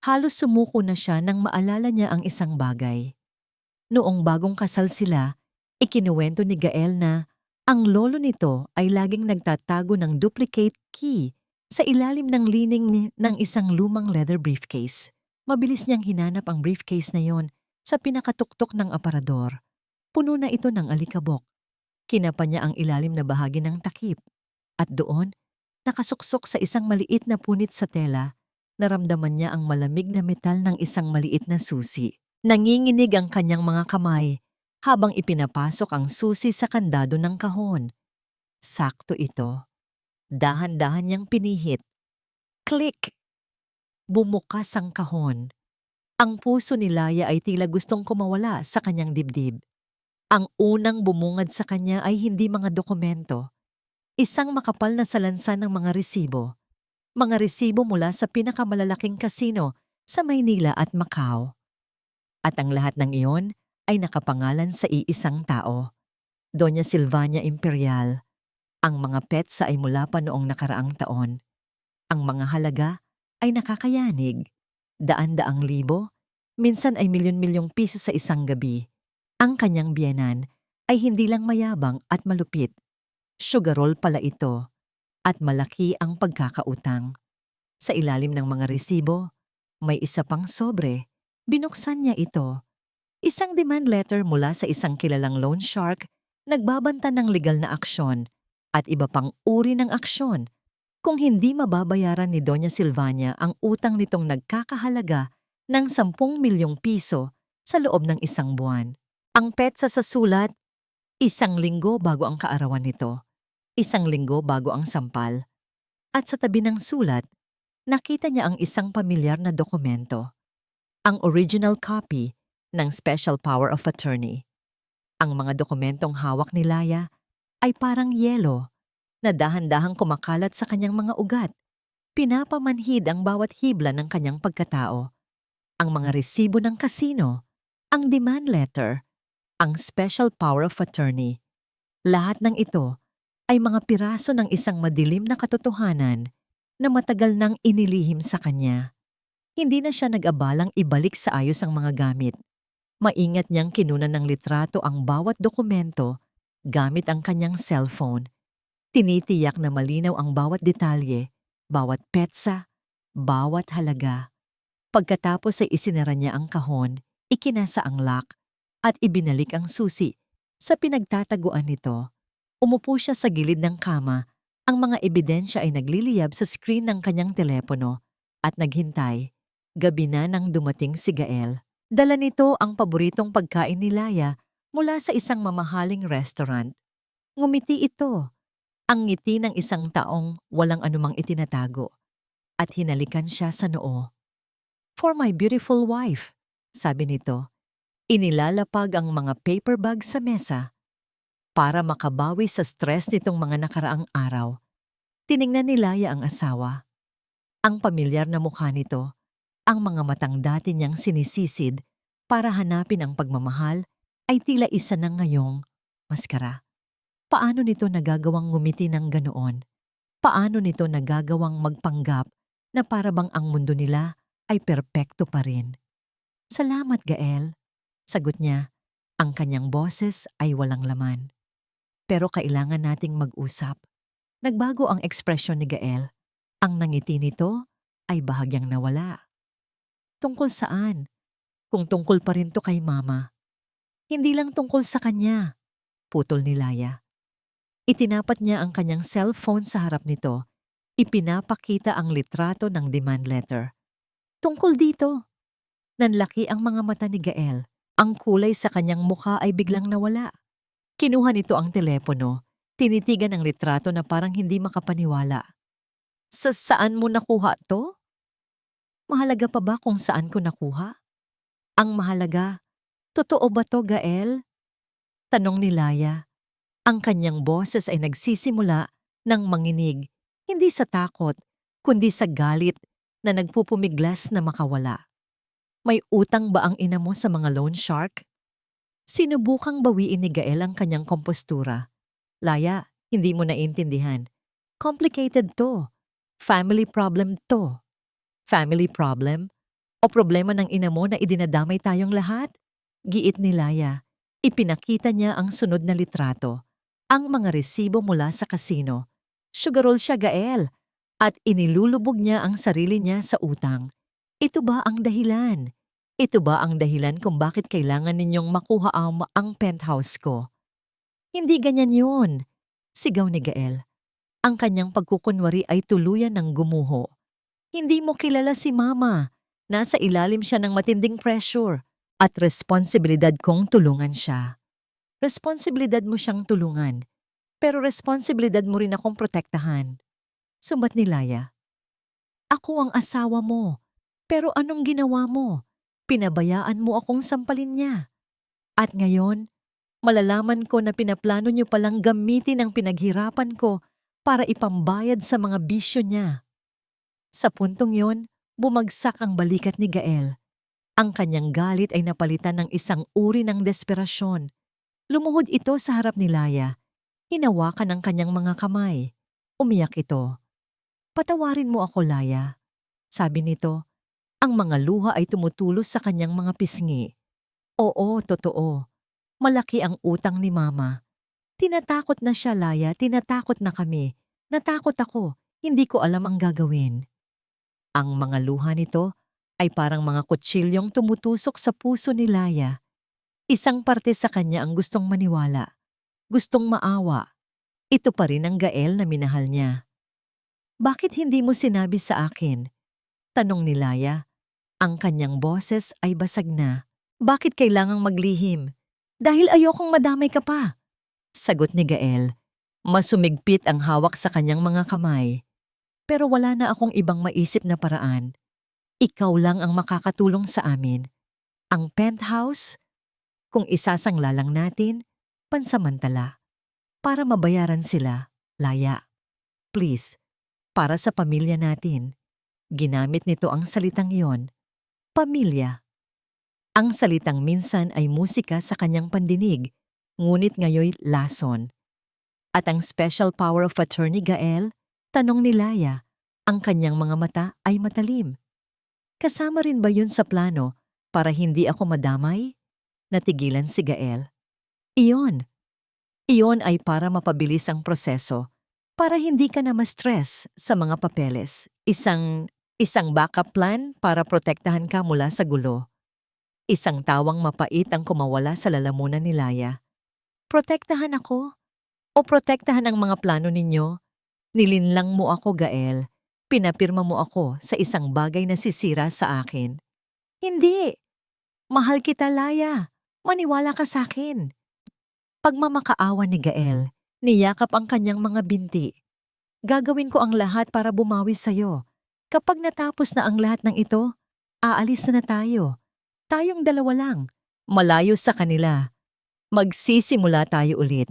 S1: Halos sumuko na siya nang maalala niya ang isang bagay. Noong bagong kasal sila, ikinuwento ni Gael na ang lolo nito ay laging nagtatago ng duplicate key sa ilalim ng lining ng isang lumang leather briefcase. Mabilis niyang hinanap ang briefcase na yon sa pinakatuktok ng aparador. Puno na ito ng alikabok. Kinapa niya ang ilalim na bahagi ng takip. At doon, nakasuksok sa isang maliit na punit sa tela, naramdaman niya ang malamig na metal ng isang maliit na susi. Nanginginig ang kanyang mga kamay habang ipinapasok ang susi sa kandado ng kahon. Sakto ito. Dahan-dahan niyang pinihit. Click! Bumukas ang kahon. Ang puso ni Laya ay tila gustong kumawala sa kanyang dibdib. Ang unang bumungad sa kanya ay hindi mga dokumento. Isang makapal na salansan ng mga resibo. Mga resibo mula sa pinakamalalaking kasino sa Maynila at Macau. At ang lahat ng iyon ay nakapangalan sa iisang tao, Doña Silvania Imperial. Ang mga petsa ay mula pa noong nakaraang taon. Ang mga halaga ay nakakayanig, daan-daang libo, minsan ay milyon-milyong piso sa isang gabi. Ang kanyang biyenan ay hindi lang mayabang at malupit. Sugarol pala ito, at malaki ang pagkakautang. Sa ilalim ng mga resibo, may isa pang sobre. Binuksan niya ito. Isang demand letter mula sa isang kilalang loan shark, nagbabanta ng legal na aksyon at iba pang uri ng aksyon kung hindi mababayaran ni Doña Silvania ang utang nitong nagkakahalaga ng 10 milyong piso sa loob ng isang buwan. Ang petsa sa sulat, 1 linggo bago ang kaarawan nito, 1 linggo bago ang sampal. At sa tabi ng sulat, nakita niya ang isang pamilyar na dokumento. Ang original copy ng Special Power of Attorney. Ang mga dokumentong hawak ni Laya ay parang yelo na dahan-dahang kumakalat sa kanyang mga ugat. Pinapamanhid ang bawat hibla ng kanyang pagkatao. Ang mga resibo ng kasino, ang demand letter, ang Special Power of Attorney. Lahat ng ito ay mga piraso ng isang madilim na katotohanan na matagal nang inilihim sa kanya. Hindi na siya nag-abalang ibalik sa ayos ang mga gamit. Maingat niyang kinunan ng litrato ang bawat dokumento gamit ang kanyang cellphone. Tinitiyak na malinaw ang bawat detalye, bawat petsa, bawat halaga. Pagkatapos ay isinara niya ang kahon, ikinasa ang lock, at ibinalik ang susi sa pinagtataguan nito. Umupo siya sa gilid ng kama. Ang mga ebidensya ay nagliliyab sa screen ng kanyang telepono at naghintay. Gabi na nang dumating si Gael. Dala nito ang paboritong pagkain ni Laya mula sa isang mamahaling restaurant. Ngumiti ito, ang ngiti ng isang taong walang anumang itinatago, at hinalikan siya sa noo. "For my beautiful wife," sabi nito. Inilalapag ang mga paper bag sa mesa para makabawi sa stress nitong mga nakaraang araw. Tiningnan ni Laya ang asawa. Ang pamilyar na mukha nito, ang mga matang dati niyang sinisisid para hanapin ang pagmamahal ay tila isa na ngayong maskara. Paano nito nagagawang ngumiti ng ganoon? Paano nito nagagawang magpanggap na parabang ang mundo nila ay perpekto pa rin? "Salamat, Gael," sagot niya. Ang kanyang boses ay walang laman. "Pero kailangan nating mag-usap." Nagbago ang ekspresyon ni Gael. Ang nangiti nito ay bahagyang nawala. "Tungkol saan? Kung tungkol pa rin to kay Mama." "Hindi lang tungkol sa kanya," putol ni Laya. Itinapat niya ang kanyang cellphone sa harap nito. Ipinapakita ang litrato ng demand letter. "Tungkol dito." Nanlaki ang mga mata ni Gael. Ang kulay sa kanyang mukha ay biglang nawala. Kinuha nito ang telepono. Tinitigan ang litrato na parang hindi makapaniwala. Saan mo nakuha to?" "Mahalaga pa ba kung saan ko nakuha? Ang mahalaga, totoo ba to, Gael?" tanong ni Laya. Ang kanyang boses ay nagsisimula ng manginig, hindi sa takot, kundi sa galit na nagpupumiglas na makawala. "May utang ba ang ina mo sa mga loan shark?" Sinubukang bawiin ni Gael ang kanyang kompostura. "Laya, Hindi mo naiintindihan. Complicated to. Family problem to. Family problem? O problema ng ina mo na idinadamay tayong lahat? Giit ni Laya. Ipinakita niya ang sunod na litrato. Ang mga resibo mula sa kasino. Sugarol siya, Gael. At inilulubog niya ang sarili niya sa utang. Ito ba ang dahilan? Ito ba ang dahilan kung bakit kailangan ninyong makuha ang penthouse ko? Hindi ganyan yun. Sigaw ni Gael. Ang kanyang pagkukunwari ay tuluyan ng gumuho. Hindi mo kilala si Mama. Nasa ilalim siya ng matinding pressure at responsibilidad kong tulungan siya. Responsibilidad mo siyang tulungan, pero responsibilidad mo rin akong protektahan. Sumbat ni Laya. Ako ang asawa mo, pero anong ginawa mo? Pinabayaan mo akong sampalin niya. At ngayon, malalaman ko na pinaplano niyo palang gamitin ang pinaghirapan ko para ipambayad sa mga bisyo niya. Sa puntong yon, bumagsak ang balikat ni Gael. Ang kanyang galit ay napalitan ng isang uri ng desperasyon. Lumuhod ito sa harap ni Laya. Hinawakan ang kanyang mga kamay. Umiyak ito. Patawarin mo ako, Laya. Sabi nito, ang mga luha ay tumutulos sa kanyang mga pisngi. Oo, totoo. Malaki ang utang ni Mama. Tinatakot na siya, Laya. Tinatakot na kami. Natakot ako. Hindi ko alam ang gagawin. Ang mga luha nito ay parang mga kutsilyong tumutusok sa puso ni Laya. Isang parte sa kanya ang gustong maniwala, gustong maawa. Ito pa rin ang Gael na minahal niya. Bakit hindi mo sinabi sa akin? Tanong ni Laya. Ang kanyang boses ay basag na. Bakit kailangang maglihim? Dahil ayokong madamay ka pa. Sagot ni Gael. Masumigpit ang hawak sa kanyang mga kamay. Pero wala na akong ibang maisip na paraan. Ikaw lang ang makakatulong sa amin. Ang penthouse, kung isasangla lang natin, pansamantala. Para mabayaran sila, Laya. Please, para sa pamilya natin. Ginamit nito ang salitang iyon. Pamilya. Ang salitang minsan ay musika sa kanyang pandinig, ngunit ngayoy lason. At ang special power of attorney, Gael, tanong ni Laya, ang kanyang mga mata ay matalim. Kasama rin ba yun sa plano para hindi ako madamay? Natigilan si Gael. Iyon. Iyon ay para mapabilis ang proseso, para hindi ka na ma-stress sa mga papeles. Isang backup plan para protektahan ka mula sa gulo. Isang tawang mapait ang kumawala sa lalamunan ni Laya. Protektahan ako? O protektahan ang mga plano ninyo? Nilinlang mo ako, Gael. Pinapirma mo ako sa isang bagay na sisira sa akin. Hindi. Mahal kita, Laya. Maniwala ka sa akin. Pagmamakaawa ni Gael, niyakap ang kanyang mga binti. Gagawin ko ang lahat para bumawi sa'yo. Kapag natapos na ang lahat ng ito, aalis na tayo. Tayong dalawa lang. Malayo sa kanila. Magsisimula tayo ulit.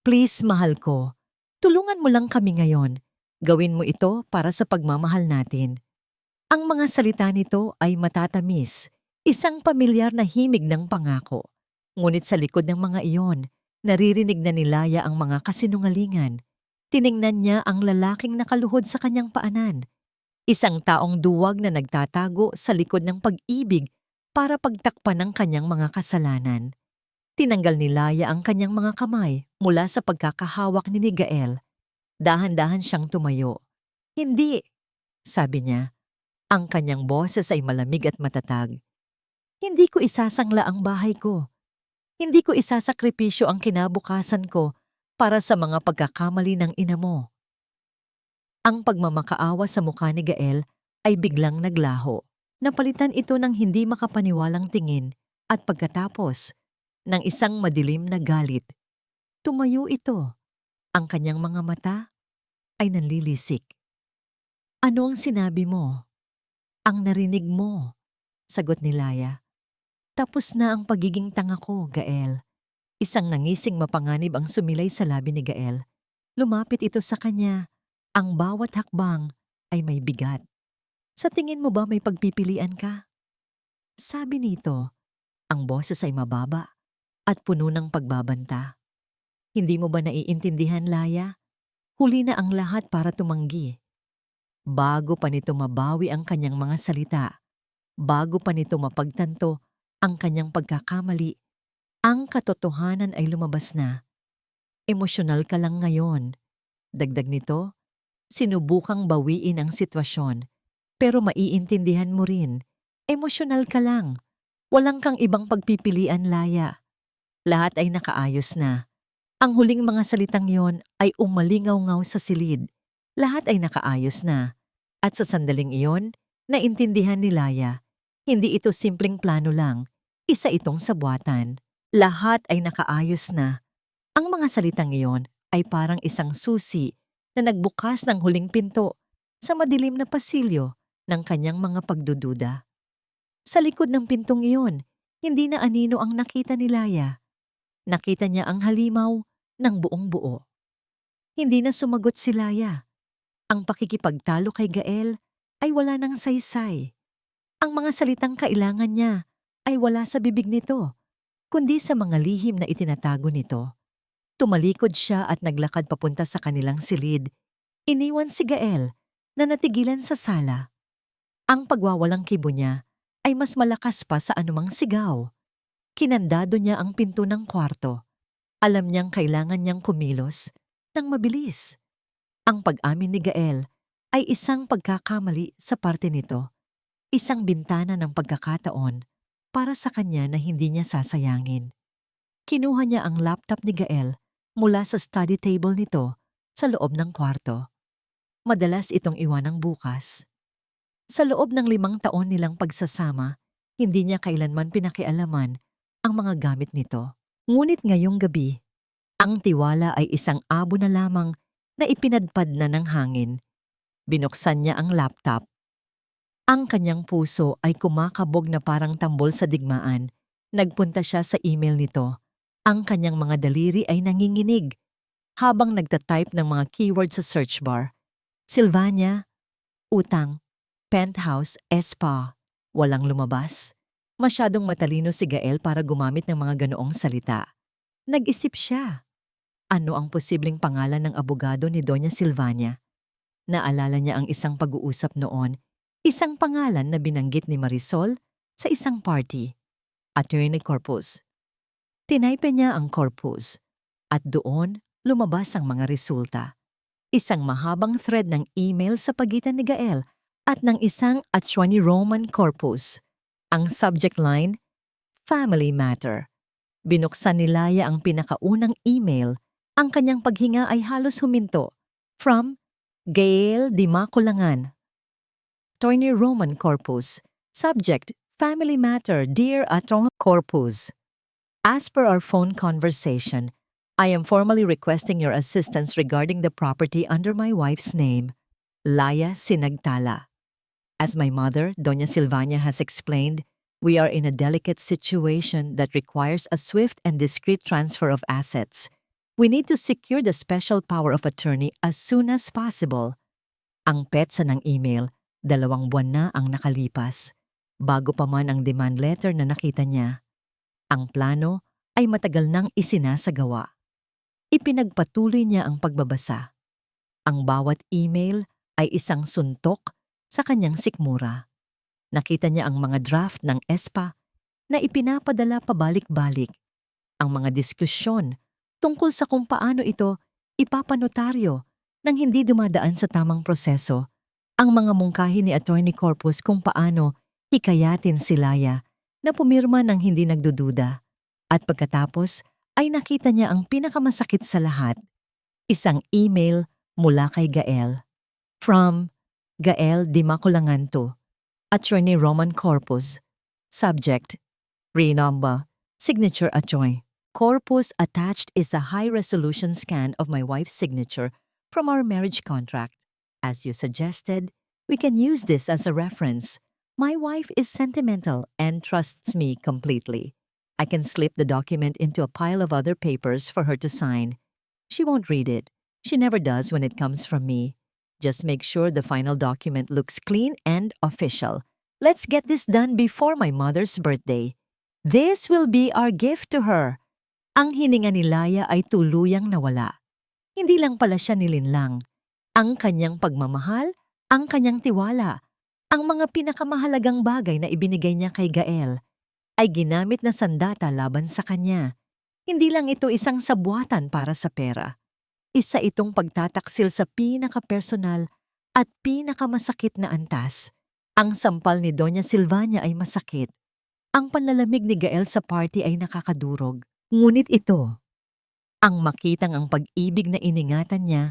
S1: Please, mahal ko. Tulungan mo lang kami ngayon. Gawin mo ito para sa pagmamahal natin. Ang mga salita nito ay matatamis, isang pamilyar na himig ng pangako. Ngunit sa likod ng mga iyon, naririnig na ni Laya ang mga kasinungalingan. Tiningnan niya ang lalaking nakaluhod sa kanyang paanan. Isang taong duwag na nagtatago sa likod ng pag-ibig para pagtakpan ng kanyang mga kasalanan. Tinanggal ni Laya ang kanyang mga kamay mula sa pagkakahawak ni Gael. Dahan-dahan siyang tumayo. Hindi, sabi niya. Ang kanyang boses ay malamig at matatag. Hindi ko isasangla ang bahay ko. Hindi ko isasakripisyo ang kinabukasan ko para sa mga pagkakamali ng ina mo. Ang pagmamakaawa sa mukha ni Gael ay biglang naglaho. Napalitan ito ng hindi makapaniwalang tingin at pagkatapos ng isang madilim na galit. Tumayo ito. Ang kanyang mga mata ay nanlilisik. Ano ang sinabi mo? Ang narinig mo, sagot ni Laya. Tapos na ang pagiging tanga ko, Gael. Isang nangising mapanganib ang sumilay sa labi ni Gael. Lumapit ito sa kanya. Ang bawat hakbang ay may bigat. Sa tingin mo ba may pagpipilian ka? Sabi nito, ang boses ay mababa at puno ng pagbabanta. Hindi mo ba naiintindihan, Laya? Huli na ang lahat para tumanggi. Bago pa nito mabawi ang kanyang mga salita, bago pa nito mapagtanto ang kanyang pagkakamali, ang katotohanan ay lumabas na. Emosyonal ka lang ngayon. Dagdag nito, sinubukang bawiin ang sitwasyon, pero maiintindihan mo rin. Emosyonal ka lang. Walang kang ibang pagpipilian, Laya. Lahat ay nakaayos na. Ang huling mga salitang yon ay umalingaw-ngaw sa silid. Lahat ay nakaayos na. At sa sandaling iyon, naintindihan ni Laya. Hindi ito simpleng plano lang. Isa itong sabuatan. Lahat ay nakaayos na. Ang mga salitang iyon ay parang isang susi na nagbukas ng huling pinto sa madilim na pasilyo ng kanyang mga pagdududa. Sa likod ng pintong iyon, hindi na anino ang nakita ni Laya. Nakita niya ang halimaw ng buong buo. Hindi na sumagot si Laya. Ang pakikipagtalo kay Gael ay wala ng saysay. Ang mga salitang kailangan niya ay wala sa bibig nito, kundi sa mga lihim na itinatago nito. Tumalikod siya at naglakad papunta sa kanilang silid. Iniwan si Gael na natigilan sa sala. Ang pagwawalang kibo niya ay mas malakas pa sa anumang sigaw. Kinandado niya ang pinto ng kwarto. Alam niyang kailangan niyang kumilos ng mabilis. Ang pag-amin ni Gael ay isang pagkakamali sa parte nito. Isang bintana ng pagkakataon para sa kanya na hindi niya sasayangin. Kinuha niya ang laptop ni Gael mula sa study table nito sa loob ng kwarto. Madalas itong iwanang bukas. Sa loob ng 5 taon nilang pagsasama, hindi niya kailanman pinakialaman ang mga gamit nito. Ngunit ngayong gabi, ang tiwala ay isang abo na lamang na ipinadpad na ng hangin. Binuksan niya ang laptop. Ang kanyang puso ay kumakabog na parang tambol sa digmaan. Nagpunta siya sa email nito. Ang kanyang mga daliri ay nanginginig habang nagtatype ng mga keywords sa search bar. Sylvania, utang, penthouse, spa. Walang lumabas. Masyadong matalino si Gael para gumamit ng mga ganoong salita. Nag-isip siya. Ano ang posibleng pangalan ng abogado ni Doña Sylvania? Naalala niya ang isang pag-uusap noon, isang pangalan na binanggit ni Marisol sa isang party. Attorney Corpus. Tinaype niya ang corpus at doon lumabas ang mga resulta. Isang mahabang thread ng email sa pagitan ni Gael at ng isang attorney Roman corpus. Ang subject line, Family Matter. Binuksan ni Laya ang pinakaunang email. Ang kanyang paghinga ay halos huminto. From Gael Di Maculangan. Attorney Roman corpus. Subject, Family Matter, Dear Attorney Corpus. As per our phone conversation, I am formally requesting your assistance regarding the property under my wife's name, Laya Sinagtala. As my mother, Doña Sylvania, has explained, we are in a delicate situation that requires a swift and discreet transfer of assets. We need to secure the special power of attorney as soon as possible. Ang petsa ng email, 2 buwan na ang nakalipas, bago pa man ang demand letter na nakita niya. Ang plano ay matagal nang isinasagawa. Ipinagpatuloy niya ang pagbabasa. Ang bawat email ay isang suntok sa kanyang sikmura. Nakita niya ang mga draft ng ESPA na ipinapadala pabalik-balik. Ang mga diskusyon tungkol sa kung paano ito ipapanotaryo nang hindi dumadaan sa tamang proseso. Ang mga mungkahi ni Attorney Corpus kung paano hikayatin si Laya na pumirma ng hindi nagdududa. At pagkatapos ay nakita niya ang pinakamasakit sa lahat. Isang email mula kay Gael. From Gael Di Maculangan to Attorney Roman Corpus. Subject, Renumber, Signature Attorney. Corpus attached is a high-resolution scan of my wife's signature from our marriage contract. As you suggested, we can use this as a reference. My wife is sentimental and trusts me completely. I can slip the document into a pile of other papers for her to sign. She won't read it. She never does when it comes from me. Just make sure the final document looks clean and official. Let's get this done before my mother's birthday. This will be our gift to her. Ang hininga ni Laya ay tuluyang nawala. Hindi lang pala siya nilinlang. Ang kanyang pagmamahal, ang kanyang tiwala, ang mga pinakamahalagang bagay na ibinigay niya kay Gael ay ginamit na sandata laban sa kanya. Hindi lang ito isang sabwatan para sa pera. Isa itong pagtataksil sa pinaka-personal at pinakamasakit na antas. Ang sampal ni Doña Silvania ay masakit. Ang panlalamig ni Gael sa party ay nakakadurog. Ngunit ito, ang makitang ang pag-ibig na iningatan niya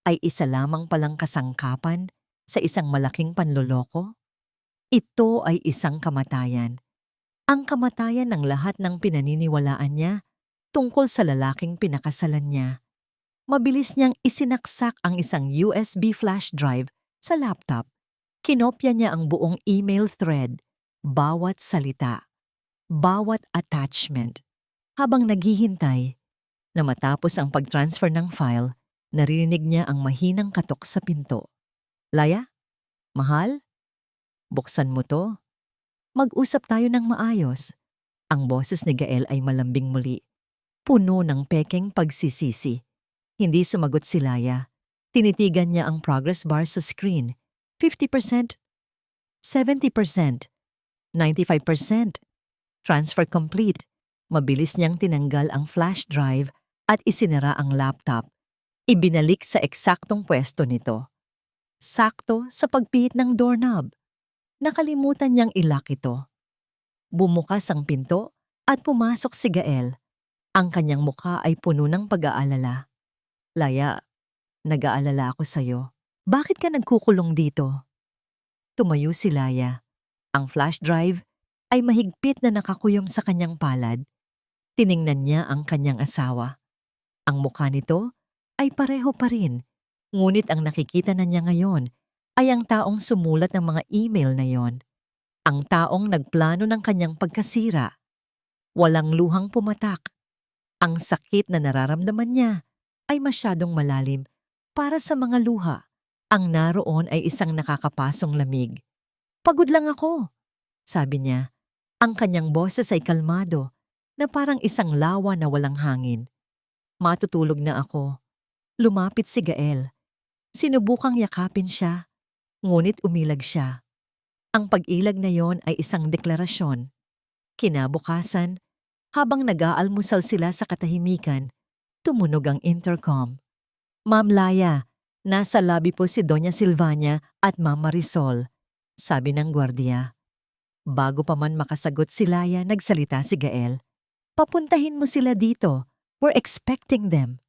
S1: ay isa lamang palang kasangkapan sa isang malaking panloloko. Ito ay isang kamatayan. Ang kamatayan ng lahat ng pinaniniwalaan niya tungkol sa lalaking pinakasalan niya. Mabilis niyang isinaksak ang isang USB flash drive sa laptop. Kinopya niya ang buong email thread, bawat salita, bawat attachment. Habang naghihintay na matapos ang pag-transfer ng file, narinig niya ang mahinang katok sa pinto. Laya? Mahal? Buksan mo to. Mag-usap tayo ng maayos. Ang boses ni Gael ay malambing muli, puno ng pekeng pagsisisi. Hindi sumagot si Laya. Tinitigan niya ang progress bar sa screen. 50%, 70%, 95%. Transfer complete. Mabilis niyang tinanggal ang flash drive at isinara ang laptop. Ibinalik sa eksaktong pwesto nito. Sakto sa pagpihit ng doorknob. Nakalimutan niyang ilock ito. Bumukas ang pinto at pumasok si Gael. Ang kanyang mukha ay puno ng pag-aalala. Laya, nag-aalala ako sa'yo. Bakit ka nagkukulong dito? Tumayo si Laya. Ang flash drive ay mahigpit na nakakuyom sa kanyang palad. Tiningnan niya ang kanyang asawa. Ang mukha nito ay pareho pa rin, ngunit ang nakikita na niya ngayon ay ang taong sumulat ng mga email na yon. Ang taong nagplano ng kanyang pagkasira. Walang luhang pumatak. Ang sakit na nararamdaman niya ay masyadong malalim para sa mga luha. Ang naroon ay isang nakakapasong lamig. Pagod lang ako, sabi niya. Ang kanyang boses ay kalmado na parang isang lawa na walang hangin. Matutulog na ako. Lumapit si Gael. Sinubukang yakapin siya, ngunit umilag siya. Ang pag-ilag na yon ay isang deklarasyon. Kinabukasan, habang nag-aalmusal sila sa katahimikan, tumunog ang intercom. Ma'am Laya, nasa lobby po si Doña Silvania at Ma'am Marisol, sabi ng gwardiya. Bago pa man makasagot si Laya, nagsalita si Gael. Papuntahin mo sila dito. We're expecting them.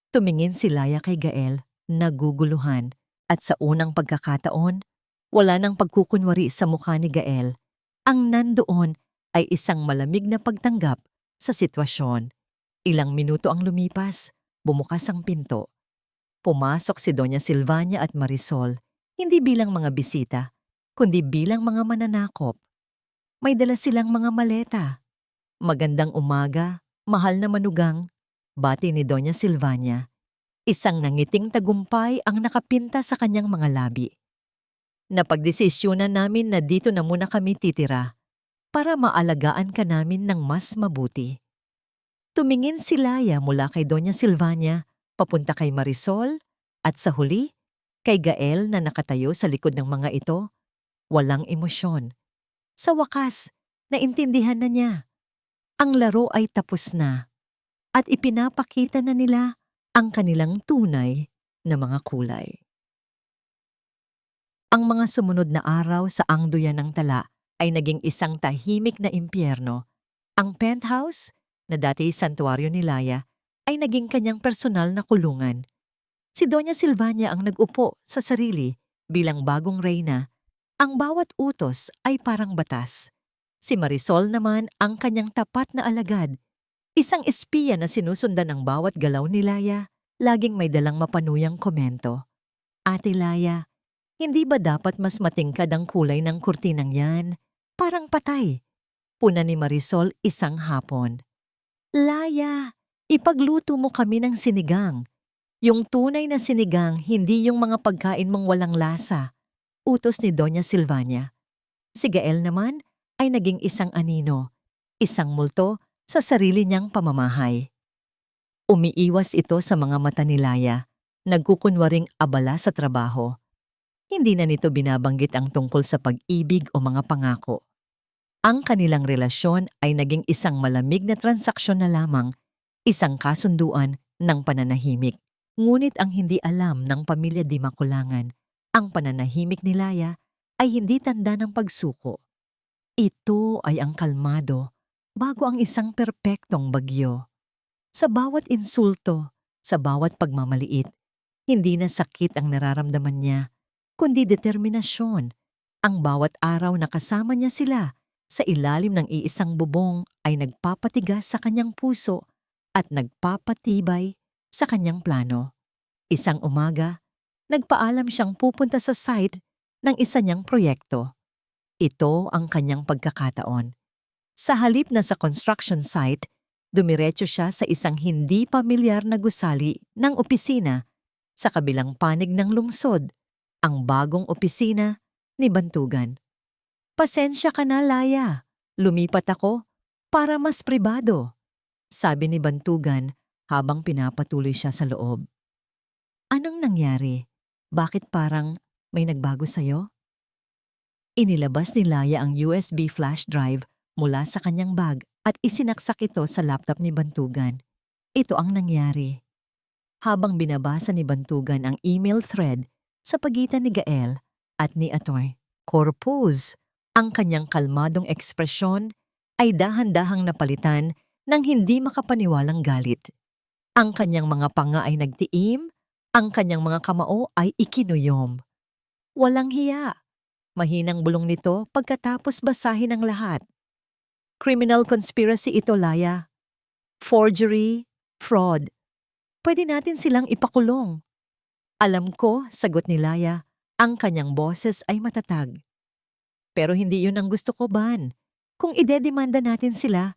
S1: Tumingin si Laya kay Gael, naguguluhan, at sa unang pagkakataon, wala nang pagkukunwari sa mukha ni Gael. Ang nandoon ay isang malamig na pagtanggap sa sitwasyon. Ilang minuto ang lumipas, bumukas ang pinto. Pumasok si Doña Silvania at Marisol, hindi bilang mga bisita, kundi bilang mga mananakop. May dala silang mga maleta. Magandang umaga, mahal na manugang, bati ni Doña Silvania. Isang nangiting tagumpay ang nakapinta sa kanyang mga labi. Napagdesisyonan namin na dito na muna kami titira para maalagaan ka namin ng mas mabuti. Tumingin si Laya mula kay Doña Silvania papunta kay Marisol at sa huli, kay Gael na nakatayo sa likod ng mga ito. Walang emosyon. Sa wakas, naintindihan na niya. Ang laro ay tapos na at ipinapakita na nila ang kanilang tunay na mga kulay. Ang mga sumunod na araw sa angduyan ng tala ay naging isang tahimik na impyerno. Ang penthouse, na dati santuaryo ni Laya, ay naging kanyang personal na kulungan. Si Doña Silvania ang nag-upo sa sarili bilang bagong reyna. Ang bawat utos ay parang batas. Si Marisol naman ang kanyang tapat na alagad. Isang espiya na sinusundan ang bawat galaw ni Laya, laging may dalang mapanuyang komento. Ate Laya, hindi ba dapat mas matingkad ang kulay ng kurtinang yan? Parang patay. Puna ni Marisol isang hapon. Laya, ipagluto mo kami ng sinigang. Yung tunay na sinigang, hindi yung mga pagkain mong walang lasa. Utos ni Doña Silvania. Si Gael naman ay naging isang anino, isang multo sa sarili niyang pamamahay. Umiiwas ito sa mga mata ni Laya, nagkukunwaring abala sa trabaho. Hindi na nito binabanggit ang tungkol sa pag-ibig o mga pangako. Ang kanilang relasyon ay naging isang malamig na transaksyon na lamang, isang kasunduan ng pananahimik. Ngunit ang hindi alam ng pamilya Di Makulangan, ang pananahimik ni Laya ay hindi tanda ng pagsuko. Ito ay ang kalmado bago ang isang perpektong bagyo. Sa bawat insulto, sa bawat pagmamaliit, hindi na sakit ang nararamdaman niya, kundi determinasyon. Ang bawat araw na kasama niya sila sa ilalim ng iisang bubong ay nagpapatigas sa kanyang puso at nagpapatibay sa kanyang plano. Isang umaga, nagpaalam siyang pupunta sa site ng isa niyang proyekto. Ito ang kanyang pagkakataon. Sa halip na sa construction site, dumiretso siya sa isang hindi pamilyar na gusali ng opisina sa kabilang panig ng lungsod, ang bagong opisina ni Bantugan. "Pasensya ka na, Laya. Lumipat ako para mas pribado," sabi ni Bantugan habang pinapatuloy siya sa loob. "Anong nangyari? Bakit parang may nagbago sa'yo?" Inilabas ni Laya ang USB flash drive mula sa kanyang bag at isinaksak ito sa laptop ni Bantugan. Ito ang nangyari. Habang binabasa ni Bantugan ang email thread sa pagitan ni Gael at ni Atty. Corpuz, ang kanyang kalmadong ekspresyon ay dahan-dahang napalitan ng hindi makapaniwalang galit. Ang kanyang mga panga ay nagtiim, ang kanyang mga kamao ay ikinuyom. Walang hiya. Mahinang bulong nito pagkatapos basahin ang lahat. Criminal conspiracy ito, Laya. Forgery, fraud. Pwede natin silang ipakulong. Alam ko, sagot ni Laya, ang kanyang boses ay matatag. Pero hindi yun ang gusto ko, Ban. Kung idedemanda natin sila,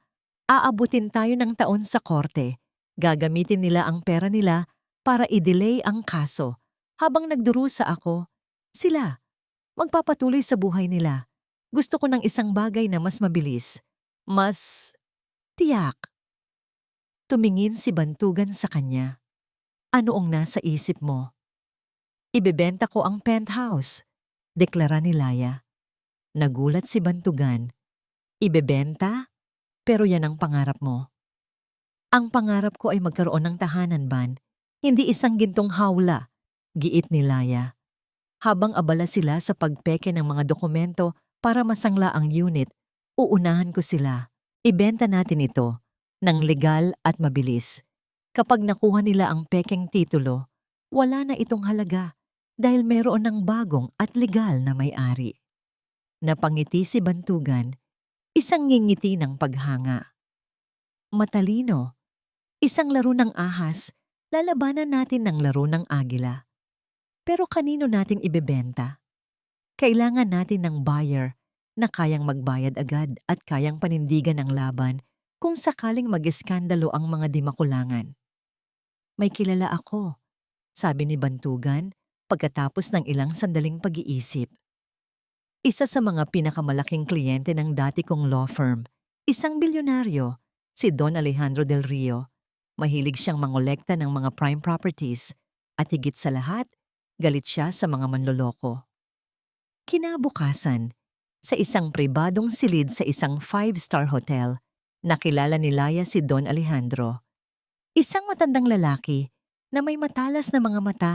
S1: aabutin tayo ng taon sa korte. Gagamitin nila ang pera nila para i-delay ang kaso. Habang nagdurusa ako, sila, magpapatuloy sa buhay nila. Gusto ko ng isang bagay na mas mabilis. Mas tiyak. Tumingin si Bantugan sa kanya. "Ano ang nasa isip mo?" "Ibebenta ko ang penthouse," deklara ni Laya. Nagulat si Bantugan. "Ibebenta? Pero yan ang pangarap mo." "Ang pangarap ko ay magkaroon ng tahanan, Ban. Hindi isang gintong hawla," giit ni Laya. Habang abala sila sa pagpeke ng mga dokumento para masangla ang unit, uunahan ko sila. Ibenta natin ito ng legal at mabilis. Kapag nakuha nila ang pekeng titulo, wala na itong halaga dahil meron ng bagong at legal na may-ari. Napangiti si Bantugan, isang ngingiti ng paghanga. Matalino, isang laro ng ahas, lalabanan natin ng laro ng agila. Pero kanino nating ibebenta? Kailangan natin ng buyer na kayang magbayad agad at kayang panindigan ng laban kung sakaling mag-eskandalo ang mga Di Makulangan. "May kilala ako," sabi ni Bantugan pagkatapos ng ilang sandaling pag-iisip. Isa sa mga pinakamalaking kliyente ng dati kong law firm, isang bilyonaryo, si Don Alejandro Del Rio. Mahilig siyang mangolekta ng mga prime properties at higit sa lahat, galit siya sa mga manloloko. Kinabukasan, sa isang pribadong silid sa isang 5-star hotel, nakilala ni Laya si Don Alejandro. Isang matandang lalaki na may matalas na mga mata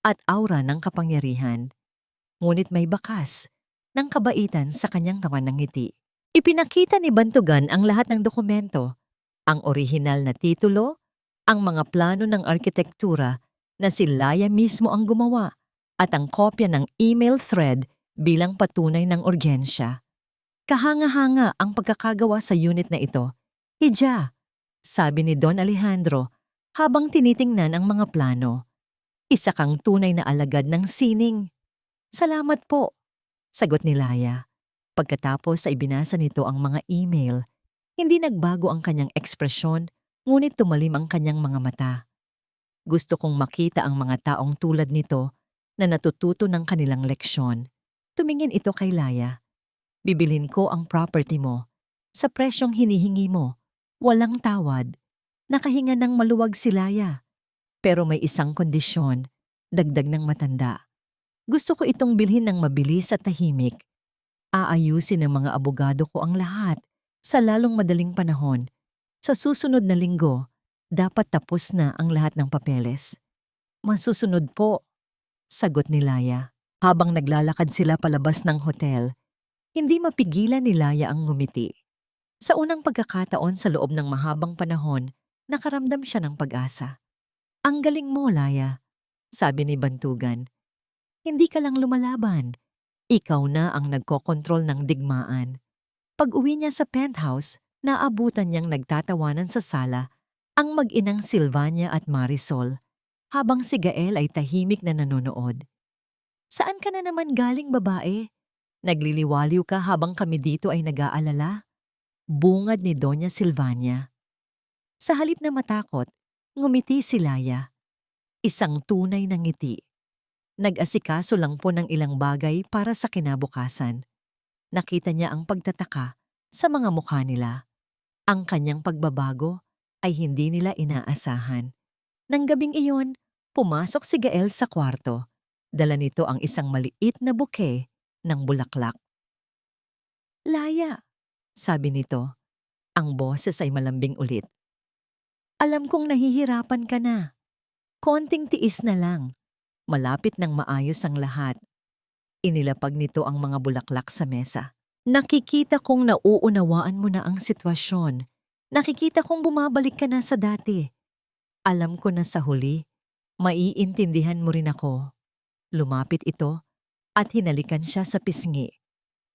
S1: at aura ng kapangyarihan. Ngunit may bakas ng kabaitan sa kanyang tawa ng ngiti. Ipinakita ni Bantugan ang lahat ng dokumento, ang orihinal na titulo, ang mga plano ng arkitektura na si Laya mismo ang gumawa at ang kopya ng email thread bilang patunay ng urgensya. Kahanga-hanga ang pagkakagawa sa unit na ito. "Hija," sabi ni Don Alejandro habang tinitingnan ang mga plano. "Isa kang tunay na alagad ng sining." "Salamat po," sagot ni Laya. Pagkatapos ay binasa nito ang mga email. Hindi nagbago ang kanyang ekspresyon, ngunit tumalim ang kanyang mga mata. "Gusto kong makita ang mga taong tulad nito na natututo ng kanilang leksyon." Tumingin ito kay Laya. "Bibilhin ko ang property mo sa presyong hinihingi mo. Walang tawad. Nakahinga ng maluwag si Laya. Pero may isang kondisyon, dagdag ng matanda. Gusto ko itong bilhin ng mabilis at tahimik. Aayusin ng mga abogado ko ang lahat sa lalong madaling panahon. Sa susunod na linggo, dapat tapos na ang lahat ng papeles. Masusunod po, sagot ni Laya. Habang naglalakad sila palabas ng hotel, hindi mapigilan ni Laya ang ngumiti. Sa unang pagkakataon sa loob ng mahabang panahon, nakaramdam siya ng pag-asa. Ang galing mo, Laya, sabi ni Bantugan. Hindi ka lang lumalaban. Ikaw na ang nagkokontrol ng digmaan. Pag-uwi niya sa penthouse, naabutan niyang nagtatawanan sa sala ang mag-inang Silvania at Marisol, habang si Gael ay tahimik na nanonood. Saan ka na naman galing, babae? Nagliliwaliw ka habang kami dito ay nag-aalala? Bungad ni Doña Silvania. Sa halip na matakot, ngumiti si Laya. Isang tunay na ngiti. Nag-asikaso lang po ng ilang bagay para sa kinabukasan. Nakita niya ang pagtataka sa mga mukha nila. Ang kanyang pagbabago ay hindi nila inaasahan. Nang gabing iyon, pumasok si Gael sa kwarto. Dala nito ang isang maliit na bouquet ng bulaklak. Laya, sabi nito. Ang boses ay malambing ulit. Alam kong nahihirapan ka na. Konting tiis na lang. Malapit nang maayos ang lahat. Inilapag nito ang mga bulaklak sa mesa. Nakikita kong nauunawaan mo na ang sitwasyon. Nakikita kong bumabalik ka na sa dati. Alam ko na sa huli, maiintindihan mo rin ako. Lumapit ito at hinalikan siya sa pisngi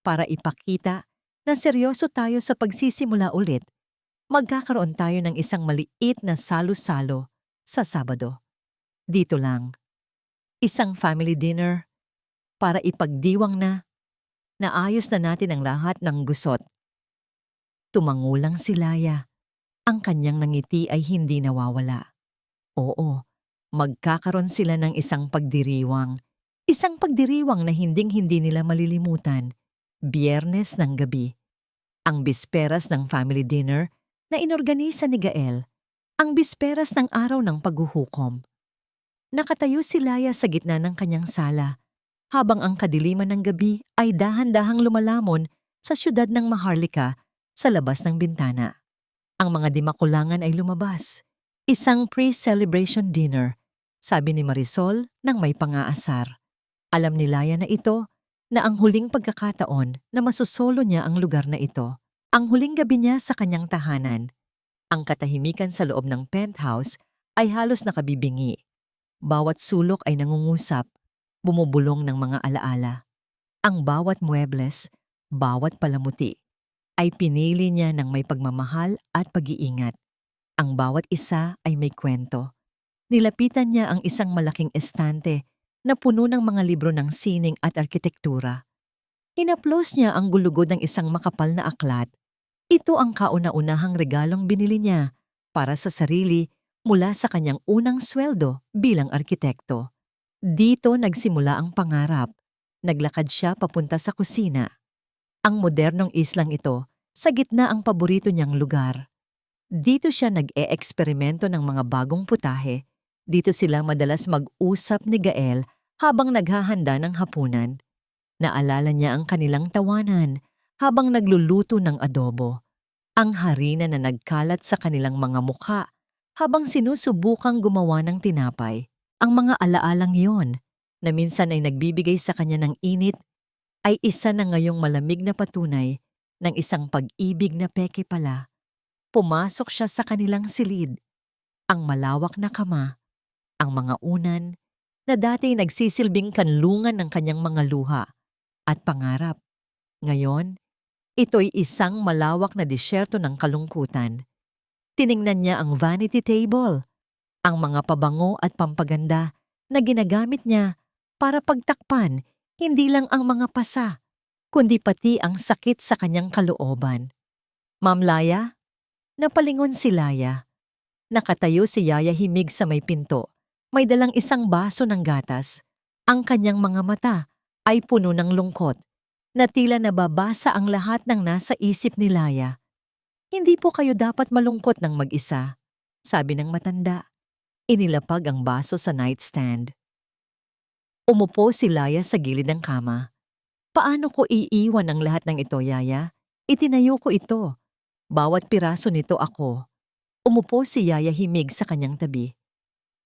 S1: para ipakita na seryoso tayo sa pagsisimula ulit. Magkakaroon tayo ng isang maliit na salo-salo sa Sabado. Dito lang. Isang family dinner para ipagdiwang na naayos na natin ang lahat ng gusot. Tumangulang si Laya. Ang kanyang nangiti ay hindi nawawala. Oo, magkakaroon sila ng isang pagdiriwang. Isang pagdiriwang na hinding-hindi nila malilimutan. Biyernes ng gabi. Ang bisperas ng family dinner na inorganisa ni Gael. Ang bisperas ng araw ng paghuhukom. Nakatayo si Laya sa gitna ng kanyang sala, habang ang kadiliman ng gabi ay dahan-dahang lumalamon sa siyudad ng Maharlika sa labas ng bintana. Ang mga dimakulangan ay lumabas. Isang pre-celebration dinner, sabi ni Marisol nang may pangaasar. Alam ni Laya na ito na ang huling pagkakataon na masusolo niya ang lugar na ito. Ang huling gabi niya sa kanyang tahanan. Ang katahimikan sa loob ng penthouse ay halos nakabibingi. Bawat sulok ay nangungusap, bumubulong ng mga alaala. Ang bawat muebles, bawat palamuti, ay pinili niya ng may pagmamahal at pag-iingat. Ang bawat isa ay may kwento. Nilapitan niya ang isang malaking estante na puno ng mga libro ng sining at arkitektura. Hinaplos niya ang gulugod ng isang makapal na aklat. Ito ang kauna-unahang regalong binili niya para sa sarili mula sa kanyang unang sweldo bilang arkitekto. Dito nagsimula ang pangarap. Naglakad siya papunta sa kusina. Ang modernong islang ito, sa gitna ang paborito niyang lugar. Dito siya nag-e-eksperimento ng mga bagong putahe. Dito sila madalas mag-usap ni Gael habang naghahanda ng hapunan. Naalala niya ang kanilang tawanan habang nagluluto ng adobo. Ang harina na nagkalat sa kanilang mga mukha habang sinusubukang gumawa ng tinapay. Ang mga alaalang iyon, na minsan ay nagbibigay sa kanya ng init, ay isa na ngayong malamig na patunay ng isang pag-ibig na peke pala. Pumasok siya sa kanilang silid. Ang malawak na kama, ang mga unan, na dati nagsisilbing kanlungan ng kanyang mga luha at pangarap. Ngayon, ito'y isang malawak na disyerto ng kalungkutan. Tiningnan niya ang vanity table, ang mga pabango at pampaganda na ginagamit niya para pagtakpan hindi lang ang mga pasa, kundi pati ang sakit sa kanyang kalooban. Ma'am Laya? Napalingon si Laya. Nakatayo si Yaya himig sa may pinto. May dalang isang baso ng gatas. Ang kanyang mga mata ay puno ng lungkot, na tila nababasa ang lahat ng nasa isip ni Laya. Hindi po kayo dapat malungkot ng mag-isa, sabi ng matanda. Inilapag ang baso sa nightstand. Umupo si Laya sa gilid ng kama. Paano ko iiwan ang lahat ng ito, Yaya? Itinayo ko ito. Bawat piraso nito ako. Umupo si Yaya himig sa kanyang tabi.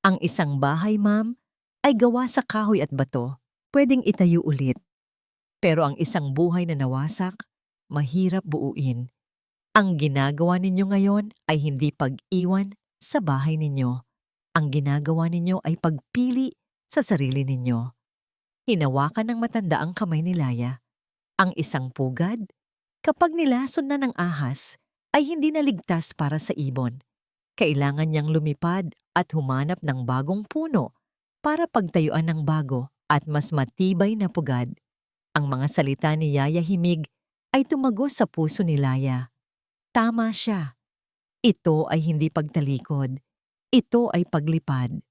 S1: Ang isang bahay, ma'am, ay gawa sa kahoy at bato. Pwedeng itayo ulit. Pero ang isang buhay na nawasak, mahirap buuin. Ang ginagawa ninyo ngayon ay hindi pag-iwan sa bahay ninyo. Ang ginagawa ninyo ay pagpili sa sarili ninyo. Hinawakan ng matanda ang kamay ni Laya. Ang isang pugad, kapag nilason na ng ahas, ay hindi naligtas para sa ibon. Kailangan niyang lumipad at humanap ng bagong puno para pagtayuan ng bago at mas matibay na pugad. Ang mga salita ni Yaya himig ay tumagos sa puso ni Laya. Tama siya. Ito ay hindi pagtalikod. Ito ay paglipad.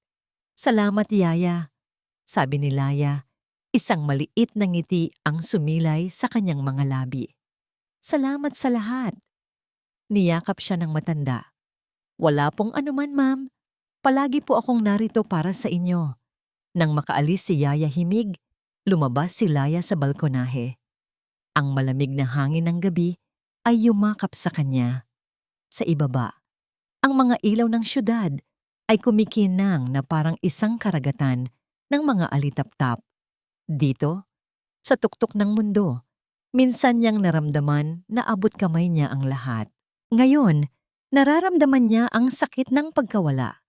S1: Salamat, Yaya, sabi ni Laya. Isang maliit na ngiti ang sumilay sa kanyang mga labi. Salamat sa lahat. Niyakap siya ng matanda. Wala pong anuman, ma'am. Palagi po akong narito para sa inyo. Nang makaalis si Yaya himig, lumabas si Laya sa balkonahe. Ang malamig na hangin ng gabi ay yumakap sa kanya. Sa ibaba, ang mga ilaw ng syudad ay kumikinang na parang isang karagatan ng mga alitaptap. Dito, sa tuktok ng mundo, minsan niyang naramdaman na abot kamay niya ang lahat. Ngayon, nararamdaman niya ang sakit ng pagkawala.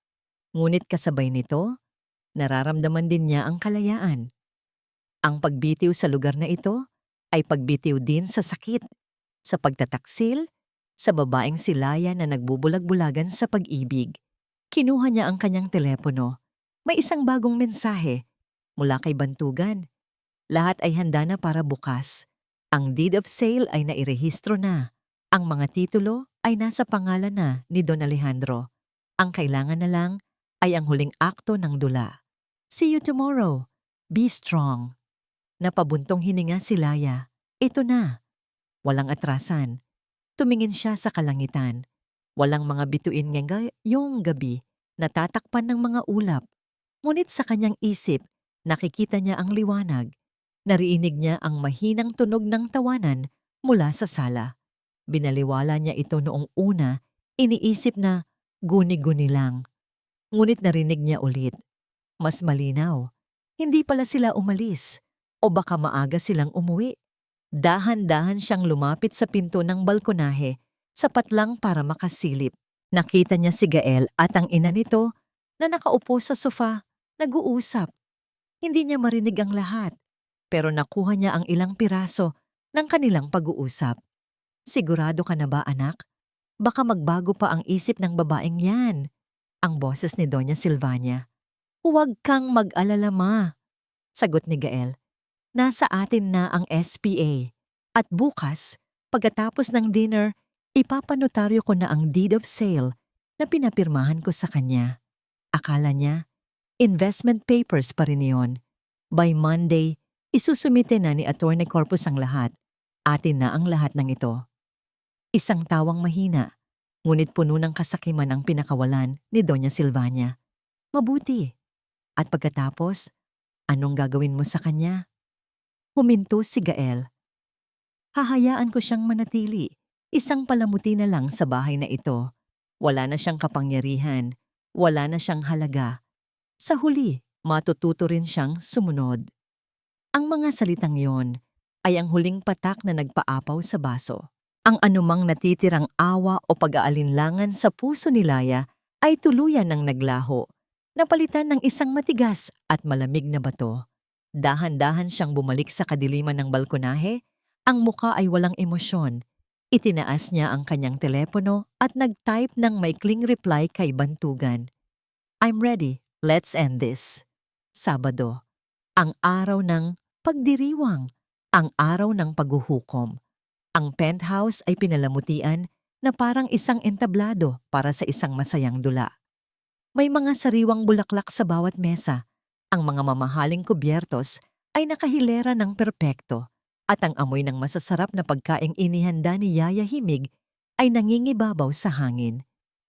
S1: Ngunit kasabay nito, nararamdaman din niya ang kalayaan. Ang pagbitiw sa lugar na ito ay pagbitiw din sa sakit, sa pagtataksil, sa babaeng si Laya na nagbubulag-bulagan sa pag-ibig. Kinuha niya ang kanyang telepono. May isang bagong mensahe mula kay Bantugan. Lahat ay handa na para bukas. Ang deed of sale ay nairehistro na. Ang mga titulo ay nasa pangalan na ni Don Alejandro. Ang kailangan na lang ay ang huling akto ng dula. See you tomorrow. Be strong. Napabuntong hininga si Laya. Ito na. Walang atrasan. Tumingin siya sa kalangitan. Walang mga bituin ngayong gabi. Natatakpan ng mga ulap. Ngunit sa kanyang isip, nakikita niya ang liwanag. Narinig niya ang mahinang tunog ng tawanan mula sa sala. Binaliwala niya ito noong una, iniisip na guni-guni lang. Ngunit narinig niya ulit. Mas malinaw. Hindi pala sila umalis. O baka maaga silang umuwi. Dahan-dahan siyang lumapit sa pinto ng balkonahe, sapat lang para makasilip. Nakita niya si Gael at ang ina nito na nakaupo sa sofa, nag-uusap. Hindi niya marinig ang lahat, pero nakuha niya ang ilang piraso ng kanilang pag-uusap. Sigurado ka na ba, anak? Baka magbago pa ang isip ng babaeng yan. Ang boses ni Doña Silvania. Huwag kang mag-alala, ma. Sagot ni Gael. Nasa atin na ang SPA. At bukas, pagkatapos ng dinner, ipapanotaryo ko na ang deed of sale na pinapirmahan ko sa kanya. Akala niya, investment papers pa rin yun. By Monday, isusumite na ni Attorney Corpus ang lahat. Atin na ang lahat ng ito. Isang tawang mahina, ngunit puno ng kasakiman ang pinakawalan ni Doña Silvania. Mabuti. At pagkatapos, anong gagawin mo sa kanya? Huminto si Gael. Hahayaan ko siyang manatili. Isang palamuti na lang sa bahay na ito. Wala na siyang kapangyarihan. Wala na siyang halaga. Sa huli, matututo rin siyang sumunod. Ang mga salitang yon ay ang huling patak na nagpaapaw sa baso. Ang anumang natitirang awa o pag-aalinlangan sa puso ni Laya ay tuluyan ng naglaho, napalitan ng isang matigas at malamig na bato. Dahan-dahan siyang bumalik sa kadiliman ng balkonahe, ang muka ay walang emosyon. Itinaas niya ang kanyang telepono at nag-type ng maikling reply kay Bantugan. I'm ready, let's end this. Sabado, ang araw ng pagdiriwang, ang araw ng paghuhukom. Ang penthouse ay pinalamutian na parang isang entablado para sa isang masayang dula. May mga sariwang bulaklak sa bawat mesa. Ang mga mamahaling kubyertos ay nakahilera ng perpekto at ang amoy ng masasarap na pagkaing inihanda ni Yaya himig ay nangingibabaw sa hangin.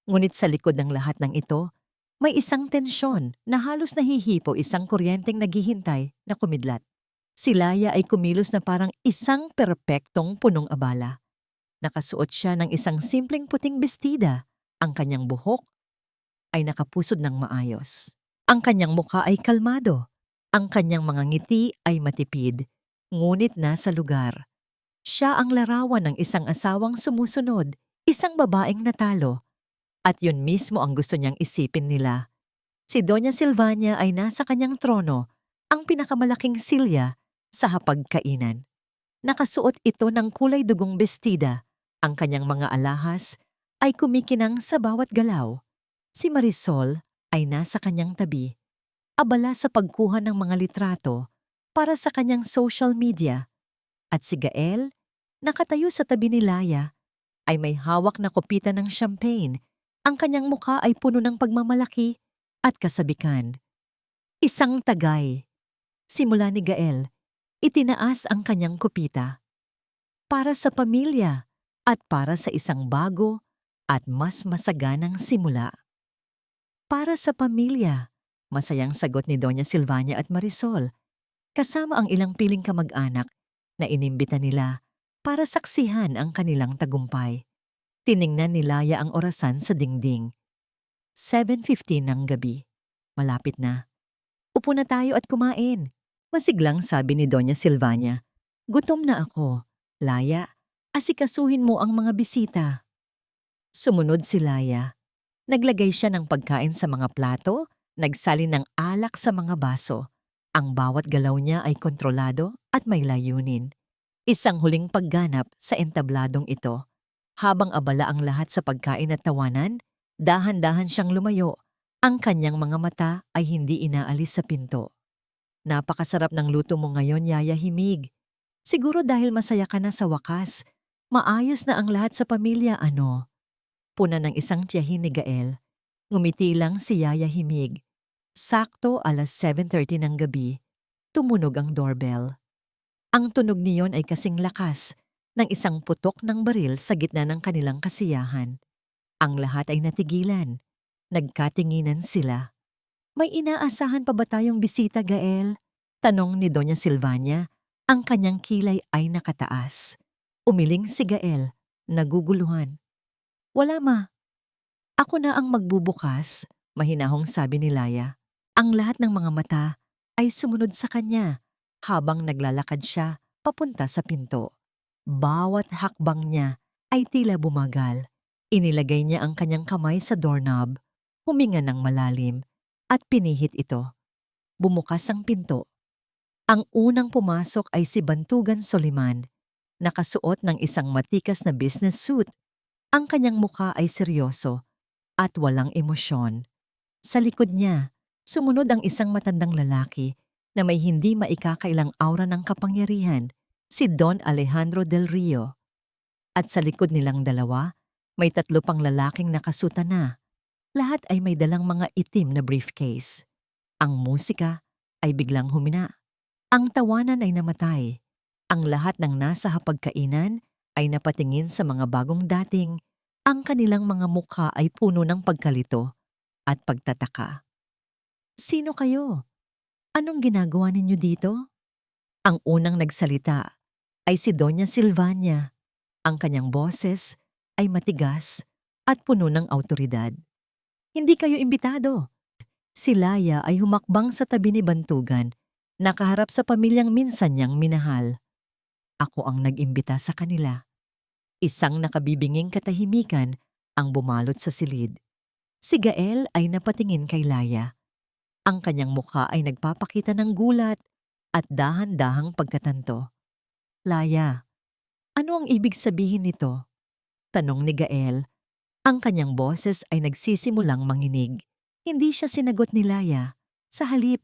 S1: Ngunit sa likod ng lahat ng ito, may isang tensyon na halos nahihipo isang kuryenteng naghihintay na kumidlat. Si Laya ay kumilos na parang isang perpektong punong abala. Nakasuot siya ng isang simpleng puting bestida. Ang kanyang buhok ay nakapusod ng maayos. Ang kanyang mukha ay kalmado. Ang kanyang mga ngiti ay matipid, ngunit nasa lugar. Siya ang larawan ng isang asawang sumusunod, isang babaeng natalo. At yun mismo ang gusto niyang isipin nila. Si Doña Silvania ay nasa kanyang trono, ang pinakamalaking silya sa hapagkainan. Nakasuot ito ng kulay dugong bestida. Ang kanyang mga alahas ay kumikinang sa bawat galaw. Si Marisol ay nasa kanyang tabi, abala sa pagkuha ng mga litrato para sa kanyang social media. At si Gael, nakatayo sa tabi ni Laya, ay may hawak na kopita ng champagne. Ang kanyang mukha ay puno ng pagmamalaki at kasabikan. Isang tagay. Simula ni Gael, itinaas ang kanyang kopita. Para sa pamilya at para sa isang bago at mas masaganang simula. Para sa pamilya, masayang sagot ni Doña Silvania at Marisol, kasama ang ilang piling kamag-anak na inimbita nila para saksihan ang kanilang tagumpay. Tiningnan ni Laya ang orasan sa dingding. 7:15 ng gabi. Malapit na. Upo na tayo at kumain. Masiglang sabi ni Doña Silvania. Gutom na ako. Laya, asikasuhin mo ang mga bisita. Sumunod si Laya. Naglagay siya ng pagkain sa mga plato, nagsalin ng alak sa mga baso. Ang bawat galaw niya ay kontrolado at may layunin. Isang huling pagganap sa entabladong ito. Habang abala ang lahat sa pagkain at tawanan, dahan-dahan siyang lumayo. Ang kanyang mga mata ay hindi inaalis sa pinto. Napakasarap ng luto mo ngayon, Yaya Himig. Siguro dahil masaya ka na sa wakas. Maayos na ang lahat sa pamilya, ano? Puna ng isang tiyahin ni Gael. Ngumiti lang si Yaya Himig. Sakto 7:30 ng gabi, tumunog ang doorbell. Ang tunog niyon ay kasing lakas ng isang putok ng baril sa gitna ng kanilang kasiyahan. Ang lahat ay natigilan. Nagkatinginan sila. May inaasahan pa ba tayong bisita, Gael? Tanong ni Doña Silvania. Ang kanyang kilay ay nakataas. Umiling si Gael, naguguluhan. Wala ma. Ako na ang magbubukas, mahinahong sabi ni Laya. Ang lahat ng mga mata ay sumunod sa kanya habang naglalakad siya papunta sa pinto. Bawat hakbang niya ay tila bumagal. Inilagay niya ang kanyang kamay sa doorknob, huminga ng malalim, at pinihit ito. Bumukas ang pinto. Ang unang pumasok ay si Bantugan Soliman, nakasuot ng isang matikas na business suit. Ang kanyang mukha ay seryoso at walang emosyon. Sa likod niya, sumunod ang isang matandang lalaki na may hindi maikakailang aura ng kapangyarihan, si Don Alejandro del Rio. At sa likod nilang dalawa, may 3 pang lalaking nakasuta na. Lahat ay may dalang mga itim na briefcase. Ang musika ay biglang humina. Ang tawanan ay namatay. Ang lahat ng nasa hapagkainan ay napatingin sa mga bagong dating. Ang kanilang mga mukha ay puno ng pagkalito at pagtataka. Sino kayo? Anong ginagawa ninyo dito? Ang unang nagsalita ay si Doña Silvania. Ang kanyang boses ay matigas at puno ng awtoridad. Hindi kayo imbitado. Si Laya ay humakbang sa tabi ni Bantugan, nakaharap sa pamilyang minsan niyang minahal. Ako ang nag-imbita sa kanila. Isang nakabibinging katahimikan ang bumalot sa silid. Si Gael ay napatingin kay Laya. Ang kanyang mukha ay nagpapakita ng gulat at dahan-dahang pagkatanto. Laya, ano ang ibig sabihin nito? Tanong ni Gael. Ang kanyang boses ay nagsisimulang manginig. Hindi siya sinagot ni Laya. Sa halip,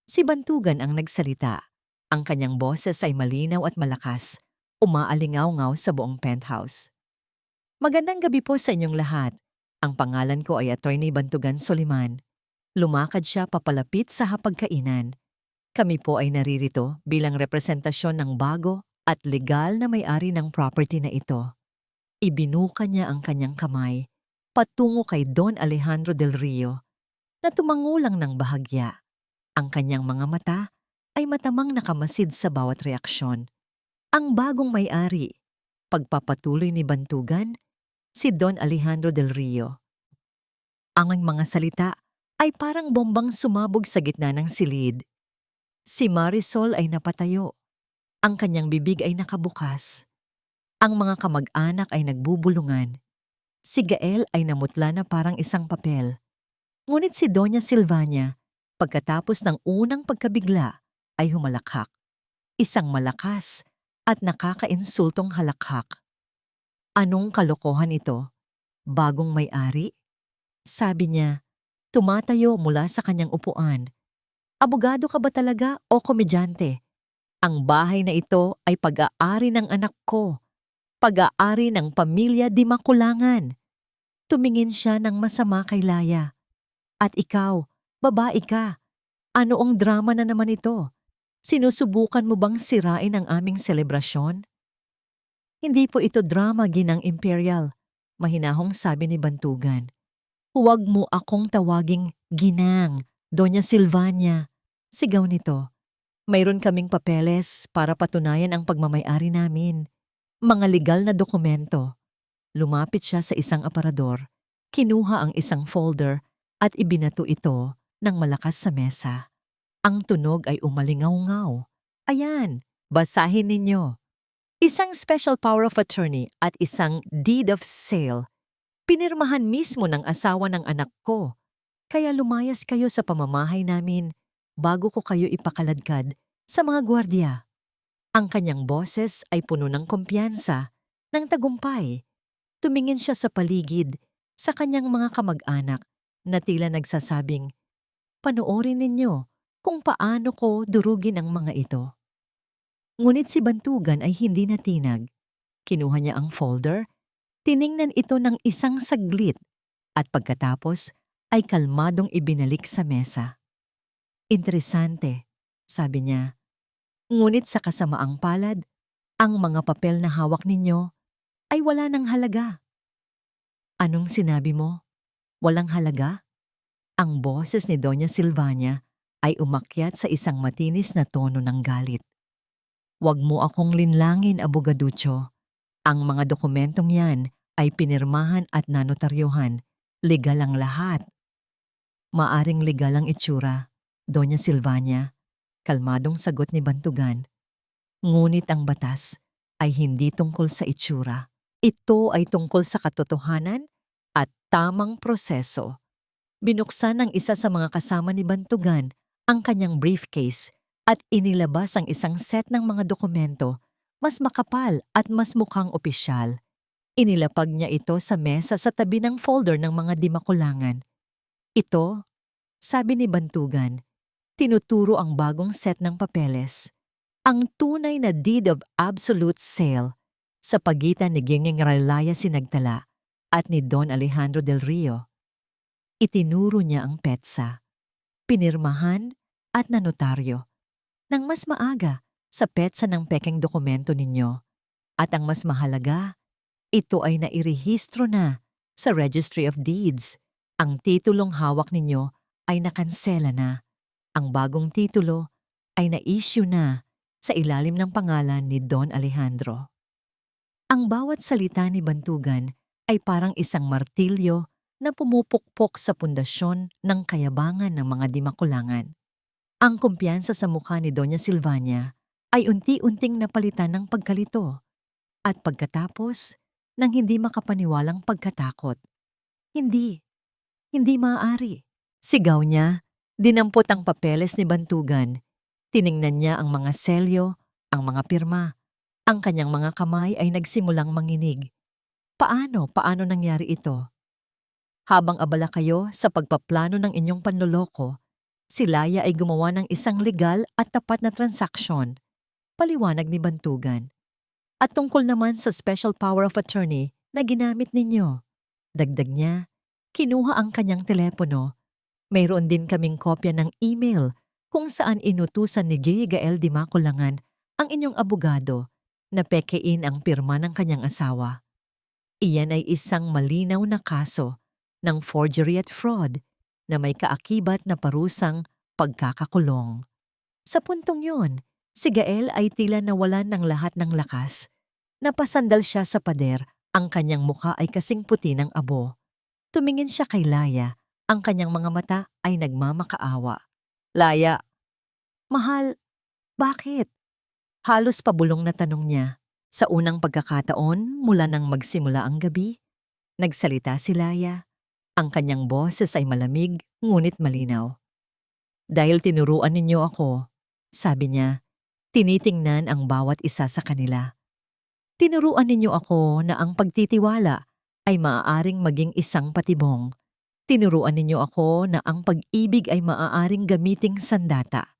S1: si Bantugan ang nagsalita. Ang kanyang boses ay malinaw at malakas, umaalingaw-ngaw sa buong penthouse. Magandang gabi po sa inyong lahat. Ang pangalan ko ay Attorney Bantugan Soliman. Lumakad siya papalapit sa hapagkainan. Kami po ay naririto bilang representasyon ng bago at legal na may-ari ng property na ito. Ibinuka niya ang kanyang kamay patungo kay Don Alejandro del Rio na tumangulang ng bahagya. Ang kanyang mga mata ay matamang nakamasid sa bawat reaksyon. Ang bagong may-ari, pagpapatuloy ni Bantugan, si Don Alejandro del Rio. Ang mga salita ay parang bombang sumabog sa gitna ng silid. Si Marisol ay napatayo. Ang kanyang bibig ay nakabukas. Ang mga kamag-anak ay nagbubulungan. Si Gael ay namutla na parang isang papel. Ngunit si Doña Silvania, pagkatapos ng unang pagkabigla, ay humalakhak. Isang malakas at nakakainsultong halakhak. Anong kalokohan ito? Bagong may-ari? Sabi niya, tumatayo mula sa kanyang upuan. Abogado ka ba talaga o komedyante? Ang bahay na ito ay pag-aari ng anak ko. Pag-aari ng pamilya Di Makulangan. Tumingin siya ng masama kay Laya. At ikaw, babae ka. Ano ang drama na naman ito? Sinusubukan mo bang sirain ang aming selebrasyon? Hindi po ito drama, Ginang Imperial, mahinahong sabi ni Bantugan. Huwag mo akong tawaging Ginang, Doña Silvania. Sigaw nito. Mayroon kaming papeles para patunayan ang pagmamay-ari namin. Mga legal na dokumento. Lumapit siya sa isang aparador, kinuha ang isang folder at ibinato ito ng malakas sa mesa. Ang tunog ay umalingaw-ngaw. Ayan, basahin ninyo. Isang special power of attorney at isang deed of sale. Pinirmahan mismo ng asawa ng anak ko. Kaya lumayas kayo sa pamamahay namin bago ko kayo ipakaladkad sa mga gwardiya. Ang kanyang boses ay puno ng kumpiyansa, ng tagumpay. Tumingin siya sa paligid, sa kanyang mga kamag-anak na tila nagsasabing, panoorin ninyo kung paano ko durugin ang mga ito. Ngunit si Bantugan ay hindi natinag. Kinuha niya ang folder, tiningnan ito ng isang saglit at pagkatapos ay kalmadong ibinalik sa mesa. Interesante, sabi niya. Ngunit sa kasamaang palad, ang mga papel na hawak ninyo ay wala ng halaga. Anong sinabi mo? Walang halaga? Ang boses ni Doña Silvania ay umakyat sa isang matinis na tono ng galit. Huwag mo akong linlangin, abogaducho. Ang mga dokumentong yan ay pinirmahan at nanotaryohan. Legal ang lahat. Maaring legal ang itsura, Doña Silvania. Kalmadong sagot ni Bantugan. Ngunit ang batas ay hindi tungkol sa itsura. Ito ay tungkol sa katotohanan at tamang proseso. Binuksan ng isa sa mga kasama ni Bantugan ang kanyang briefcase at inilabas ang isang set ng mga dokumento, mas makapal at mas mukhang opisyal. Inilapag niya ito sa mesa sa tabi ng folder ng mga Di Makulangan. Ito, sabi ni Bantugan, tinuturo ang bagong set ng papeles. Ang tunay na deed of absolute sale sa pagitan ni Ginging Rayulaya Sinagtala at ni Don Alejandro del Rio. Itinuro niya ang petsa, pinirmahan at nanotaryo nang mas maaga sa petsa ng pekeng dokumento ninyo. At ang mas mahalaga, ito ay nairehistro na sa Registry of Deeds. Ang titulong hawak ninyo ay nakansela na. Ang bagong titulo ay na-issue na sa ilalim ng pangalan ni Don Alejandro. Ang bawat salita ni Bantugan ay parang isang martilyo na pumupukpok sa pundasyon ng kayabangan ng mga Di Makulangan. Ang kumpiyansa sa mukha ni Doña Silvania ay unti-unting napalitan ng pagkalito at pagkatapos ng hindi makapaniwalang pagkatakot. Hindi maaari. Sigaw niya, dinampot ang papeles ni Bantugan. Tiningnan niya ang mga selyo, ang mga pirma. Ang kanyang mga kamay ay nagsimulang manginig. Paano nangyari ito? Habang abala kayo sa pagpaplano ng inyong panloloko, si Laya ay gumawa ng isang legal at tapat na transaksyon. Paliwanag ni Bantugan. At tungkol naman sa special power of attorney na ginamit ninyo. Dagdag niya, kinuha ang kanyang telepono. Mayroon din kaming kopya ng email kung saan inutusan ni J. Gael Di Makulangan ang inyong abogado na pekein ang pirma ng kanyang asawa. Iyan ay isang malinaw na kaso ng forgery at fraud na may kaakibat na parusang pagkakakulong. Sa puntong yun, si Gael ay tila nawalan ng lahat ng lakas. Napasandal siya sa pader, ang kanyang mukha ay kasing puti ng abo. Tumingin siya kay Laya, ang kanyang mga mata ay nagmamakaawa. Laya, mahal, bakit? Halos pabulong na tanong niya. Sa unang pagkakataon mula nang magsimula ang gabi, nagsalita si Laya. Ang kanyang boses ay malamig ngunit malinaw. Dahil tinuruan ninyo ako, sabi niya, tinitingnan ang bawat isa sa kanila. Tinuruan ninyo ako na ang pagtitiwala ay maaaring maging isang patibong. Tinuruan ninyo ako na ang pag-ibig ay maaaring gamiting sandata.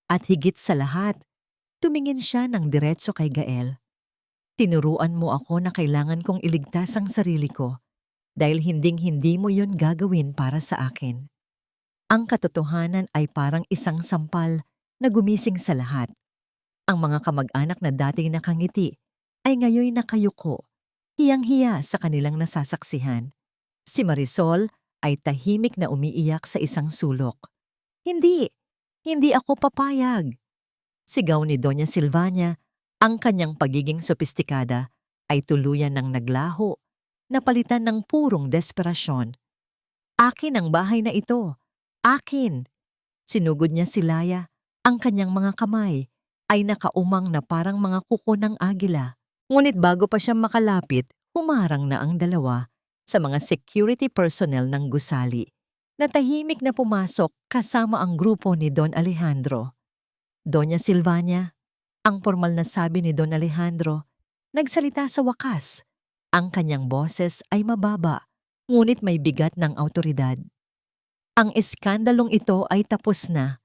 S1: At higit sa lahat, tumingin siya ng diretso kay Gael. Tinuruan mo ako na kailangan kong iligtas ang sarili ko dahil hinding-hindi mo yon gagawin para sa akin. Ang katotohanan ay parang isang sampal na gumising sa lahat. Ang mga kamag-anak na dating nakangiti ay ngayon nakayuko, hiyang-hiya sa kanilang nasasaksihan. Si Marisol ay tahimik na umiiyak sa isang sulok. Hindi, hindi ako papayag. Sigaw ni Doña Silvania, ang kanyang pagiging sopistikada ay tuluyan ng naglaho, napalitan ng purong desperasyon. Akin ang bahay na ito. Akin! Sinugod niya si Laya, ang kanyang mga kamay ay nakaumang na parang mga kuko ng agila. Ngunit bago pa siya makalapit, humarang na ang dalawa sa mga security personnel ng gusali na tahimik na pumasok kasama ang grupo ni Don Alejandro. Doña Silvania, ang formal na sabi ni Don Alejandro, nagsalita sa wakas. Ang kanyang boses ay mababa, ngunit may bigat ng awtoridad. Ang eskandalong ito ay tapos na.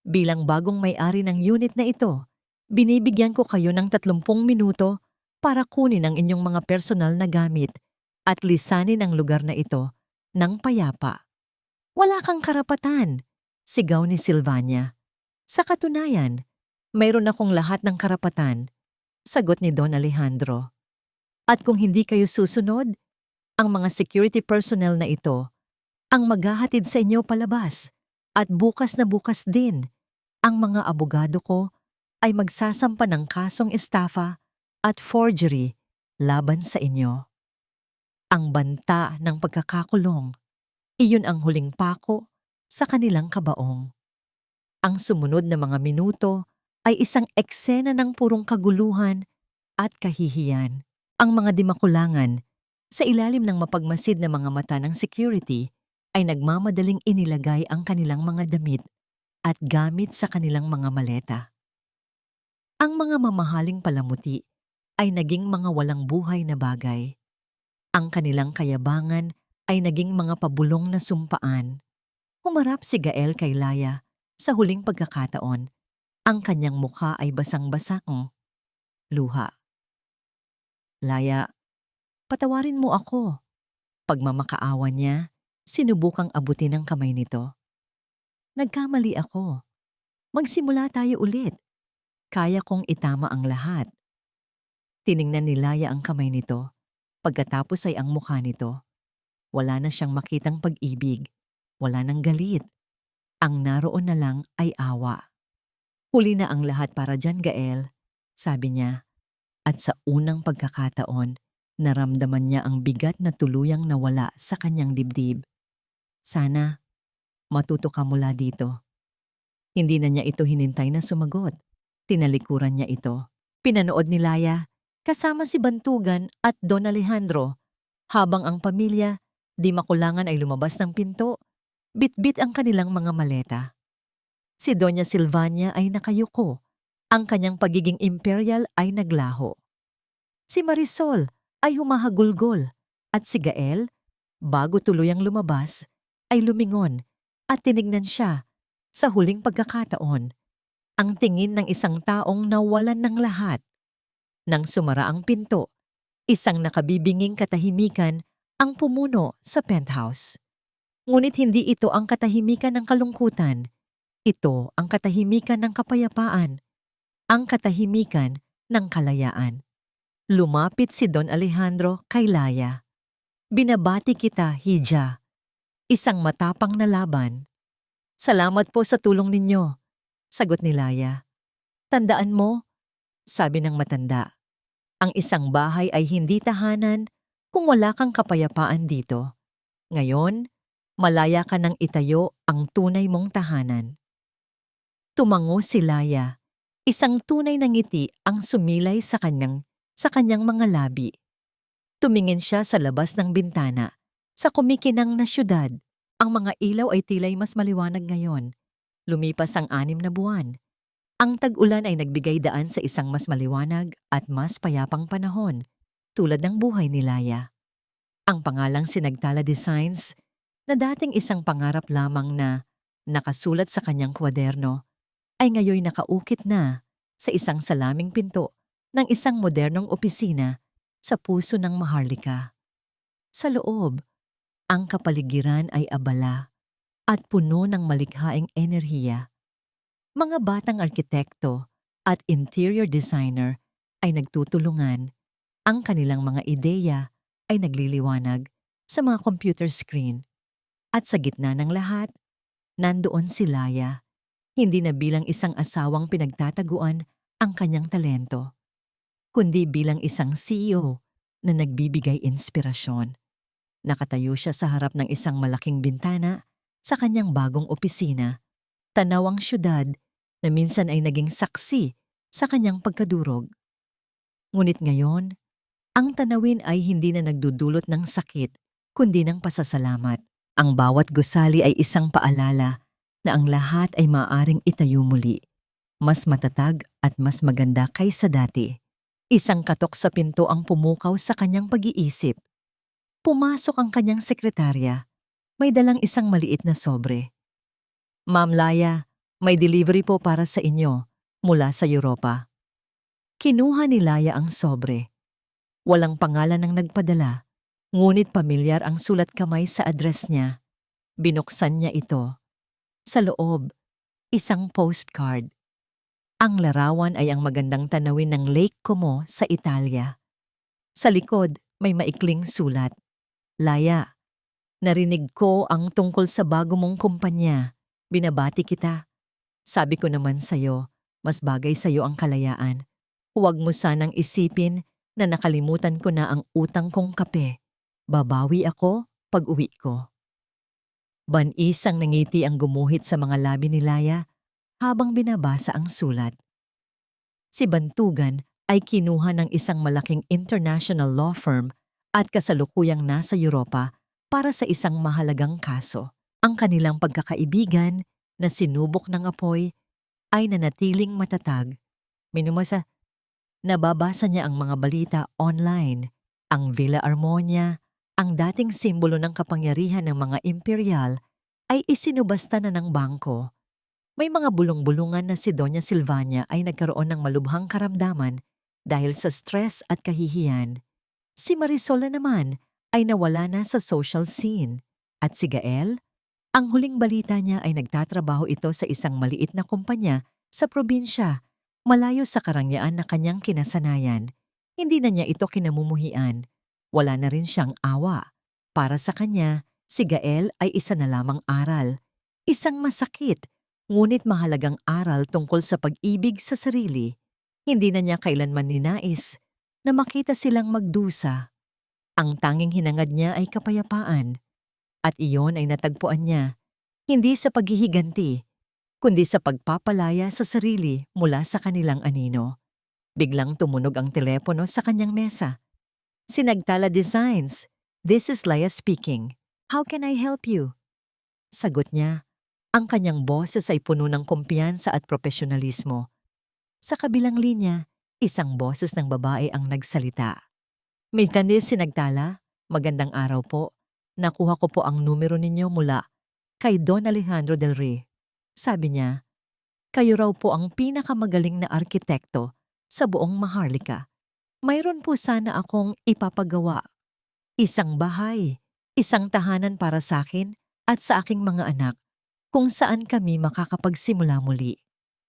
S1: Bilang bagong may-ari ng unit na ito, binibigyan ko kayo ng 30 minuto para kunin ang inyong mga personal na gamit at lisanin ang lugar na ito ng payapa. Wala kang karapatan, sigaw ni Silvania. Sa katunayan, mayroon akong lahat ng karapatan, sagot ni Don Alejandro. At kung hindi kayo susunod, ang mga security personnel na ito ang maghahatid sa inyo palabas at bukas na bukas din, ang mga abogado ko ay magsasampa ng kasong estafa at forgery laban sa inyo. Ang banta ng pagkakakulong, iyon ang huling pako sa kanilang kabaong. Ang sumunod na mga minuto ay isang eksena ng purong kaguluhan at kahihiyan. Ang mga dimakulangan sa ilalim ng mapagmasid na mga mata ng security ay nagmamadaling inilagay ang kanilang mga damit at gamit sa kanilang mga maleta. Ang mga mamahaling palamuti ay naging mga walang buhay na bagay. Ang kanilang kayabangan ay naging mga pabulong na sumpaan. Humarap si Gael kay Laya sa huling pagkakataon. Ang kanyang mukha ay basang-basang luha. Laya, patawarin mo ako. Pagmamakaawa niya, sinubukang abutin ang kamay nito. Nagkamali ako. Magsimula tayo ulit. Kaya kong itama ang lahat. Tiningnan ni Laya ang kamay nito. Pagkatapos ay ang mukha nito. Wala na siyang makitang pag-ibig. Wala nang galit. Ang naroon na lang ay awa. Huli na ang lahat para dyan, Gael, sabi niya. At sa unang pagkakataon, naramdaman niya ang bigat na tuluyang nawala sa kanyang dibdib. Sana, matuto ka mula dito. Hindi na niya ito hinintay na sumagot. Tinalikuran niya ito. Pinanood ni Laya, kasama si Bantugan at Don Alejandro. Habang ang pamilya, di makulangan ay lumabas ng pinto, bitbit ang kanilang mga maleta. Si Doña Silvania ay nakayuko. Ang kanyang pagiging imperial ay naglaho. Si Marisol ay humahagulgol at si Gael, bago tuluyang lumabas, ay lumingon at tinignan siya sa huling pagkakataon. Ang tingin ng isang taong nawalan ng lahat. Nang sumara ang pinto, isang nakabibinging katahimikan ang pumuno sa penthouse. Ngunit hindi ito ang katahimikan ng kalungkutan. Ito ang katahimikan ng kapayapaan. Ang katahimikan ng kalayaan. Lumapit si Don Alejandro kay Laya. Binabati kita, Hija. Isang matapang na laban. Salamat po sa tulong ninyo, sagot ni Laya. Tandaan mo, sabi ng matanda, ang isang bahay ay hindi tahanan kung wala kang kapayapaan dito. Ngayon, malaya ka nang itayo ang tunay mong tahanan. Tumango si Laya. Isang tunay na ngiti ang sumilay sa kanyang mga labi. Tumingin siya sa labas ng bintana. Sa kumikinang na syudad, ang mga ilaw ay tila'y mas maliwanag ngayon. Lumipas ang 6 na buwan. Ang tag-ulan ay nagbigay daan sa isang mas maliwanag at mas payapang panahon, tulad ng buhay ni Laya. Ang pangalang Sinagtala Designs, na dating isang pangarap lamang na nakasulat sa kanyang kwaderno, ay ngayoy nakaukit na sa isang salaming pinto ng isang modernong opisina sa puso ng Maharlika. Sa loob, ang kapaligiran ay abala at puno ng malikhaing enerhiya. Mga batang arkitekto at interior designer ay nagtutulungan. Ang kanilang mga ideya ay nagliliwanag sa mga computer screen. At sa gitna ng lahat, nandoon si Laya, hindi na bilang isang asawang pinagtataguan ang kanyang talento, kundi bilang isang CEO na nagbibigay inspirasyon. Nakatayo siya sa harap ng isang malaking bintana sa kanyang bagong opisina, tanaw ang syudad na minsan ay naging saksi sa kanyang pagkadurog. Ngunit ngayon, ang tanawin ay hindi na nagdudulot ng sakit, kundi ng pasasalamat. Ang bawat gusali ay isang paalala na ang lahat ay maaaring itayo muli, mas matatag at mas maganda kaysa dati. Isang katok sa pinto ang pumukaw sa kanyang pag-iisip. Pumasok ang kanyang sekretarya. May dalang isang maliit na sobre. Ma'am Laya, may delivery po para sa inyo mula sa Europa. Kinuha ni Laya ang sobre. Walang pangalan ng nagpadala, ngunit pamilyar ang sulat kamay sa address niya. Binuksan niya ito. Sa loob, isang postcard. Ang larawan ay ang magandang tanawin ng Lake Como sa Italia. Sa likod, may maikling sulat. Laya, narinig ko ang tungkol sa bago mong kumpanya. Binabati kita. Sabi ko naman sa'yo, mas bagay sa'yo ang kalayaan. Huwag mo sanang isipin na nakalimutan ko na ang utang kong kape. Babawi ako pag uwi ko. Banisang nangiti ang gumuhit sa mga labi ni Laya habang binabasa ang sulat. Si Bantugan ay kinuha ng isang malaking international law firm at kasalukuyang nasa Europa para sa isang mahalagang kaso. Ang kanilang pagkakaibigan na sinubok ng apoy ay nanatiling matatag. Nababasa niya ang mga balita online. Ang Villa Armonia, ang dating simbolo ng kapangyarihan ng mga imperial, ay isinubasta na ng bangko. May mga bulong-bulungan na si Doña Silvania ay nagkaroon ng malubhang karamdaman dahil sa stress at kahihiyan. Si Marisol na naman ay nawala na sa social scene. At si Gael, ang huling balita niya ay nagtatrabaho ito sa isang maliit na kumpanya sa probinsya, malayo sa karangyaan na kanyang kinasanayan. Hindi na niya ito kinamumuhian. Wala na rin siyang awa. Para sa kanya, si Gael ay isa na lamang aral. Isang masakit, ngunit mahalagang aral tungkol sa pag-ibig sa sarili. Hindi na niya kailanman ninais na makita silang magdusa. Ang tanging hinangad niya ay kapayapaan. At iyon ay natagpuan niya, hindi sa paghihiganti, kundi sa pagpapalaya sa sarili mula sa kanilang anino. Biglang tumunog ang telepono sa kanyang mesa. Sinagtala Designs, this is Laya speaking. How can I help you? Sagot niya. Ang kanyang boses ay puno ng kumpiyansa at profesionalismo. Sa kabilang linya, isang boses ng babae ang nagsalita. May kandil Sinagtala, magandang araw po. Nakuha ko po ang numero ninyo mula kay Don Alejandro Del Rey. Sabi niya, kayo raw po ang pinakamagaling na arkitekto sa buong Maharlika. Mayroon po sana akong ipapagawa. Isang bahay, isang tahanan para sa akin at sa aking mga anak, kung saan kami makakapagsimula muli.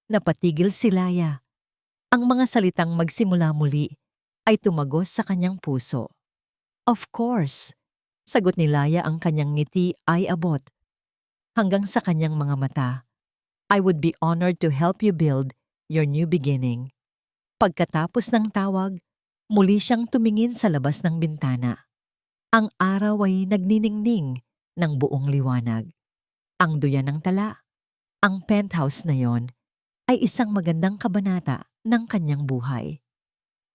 S1: Napatigil si Laya. Ang mga salitang magsimula muli ay tumagos sa kanyang puso. Of course, sagot ni Laya, ang kanyang ngiti ay abot hanggang sa kanyang mga mata. I would be honored to help you build your new beginning. Pagkatapos ng tawag, muli siyang tumingin sa labas ng bintana. Ang araw ay nagniningning ng buong liwanag. Ang duyan ng tala, ang penthouse na yon, ay isang magandang kabanata ng kanyang buhay.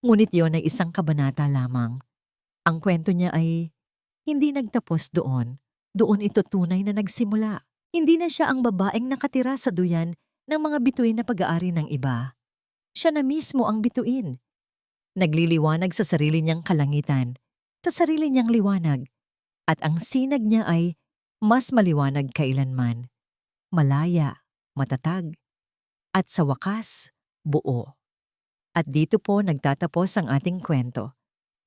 S1: Ngunit yon ay isang kabanata lamang. Ang kwento niya ay hindi nagtapos doon. Doon ito tunay na nagsimula. Hindi na siya ang babaeng nakatira sa duyan ng mga bituin na pag-aari ng iba. Siya na mismo ang bituin. Nagliliwanag sa sarili niyang kalangitan, sa sarili niyang liwanag, at ang sinag niya ay mas maliwanag kailanman. Malaya, matatag, at sa wakas, buo. At dito po nagtatapos ang ating kwento.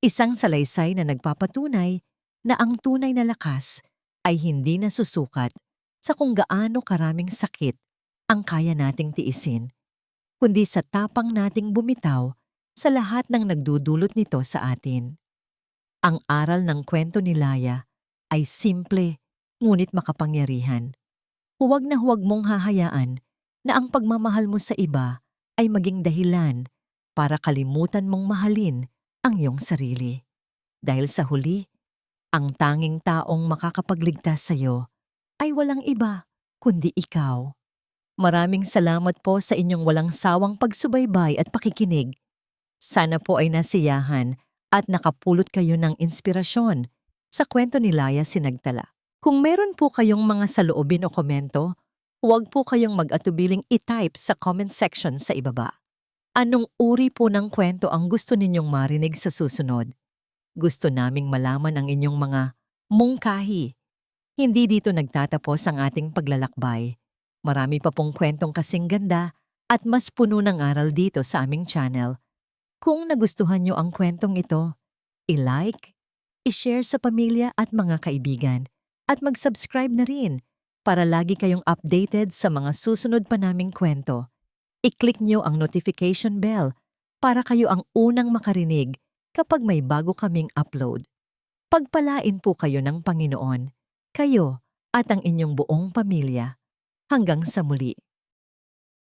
S1: Isang salaysay na nagpapatunay na ang tunay na lakas ay hindi nasusukat sa kung gaano karaming sakit ang kaya nating tiisin, kundi sa tapang nating bumitaw sa lahat ng nagdudulot nito sa atin. Ang aral ng kwento ni Laya ay simple ngunit makapangyarihan. Huwag na huwag mong hahayaan na ang pagmamahal mo sa iba ay maging dahilan para kalimutan mong mahalin ang iyong sarili. Dahil sa huli, ang tanging taong makakapagligtas sa iyo ay walang iba kundi ikaw. Maraming salamat po sa inyong walang sawang pagsubaybay at pakikinig. Sana po ay nasiyahan at nakapulot kayo ng inspirasyon sa kwento ni Laya Sinagtala. Kung meron po kayong mga saloobin o komento, huwag po kayong mag-atubiling i-type sa comment section sa ibaba. Anong uri po ng kwento ang gusto ninyong marinig sa susunod? Gusto naming malaman ang inyong mga mungkahi. Hindi dito nagtatapos ang ating paglalakbay. Marami pa pong kwentong kasing ganda at mas puno ng aral dito sa aming channel. Kung nagustuhan nyo ang kwentong ito, i-like, i-share sa pamilya at mga kaibigan, at mag-subscribe na rin para lagi kayong updated sa mga susunod pa naming kwento. I-click nyo ang notification bell para kayo ang unang makarinig kapag may bago kaming upload. Pagpalain po kayo ng Panginoon, kayo at ang inyong buong pamilya. Hanggang sa muli.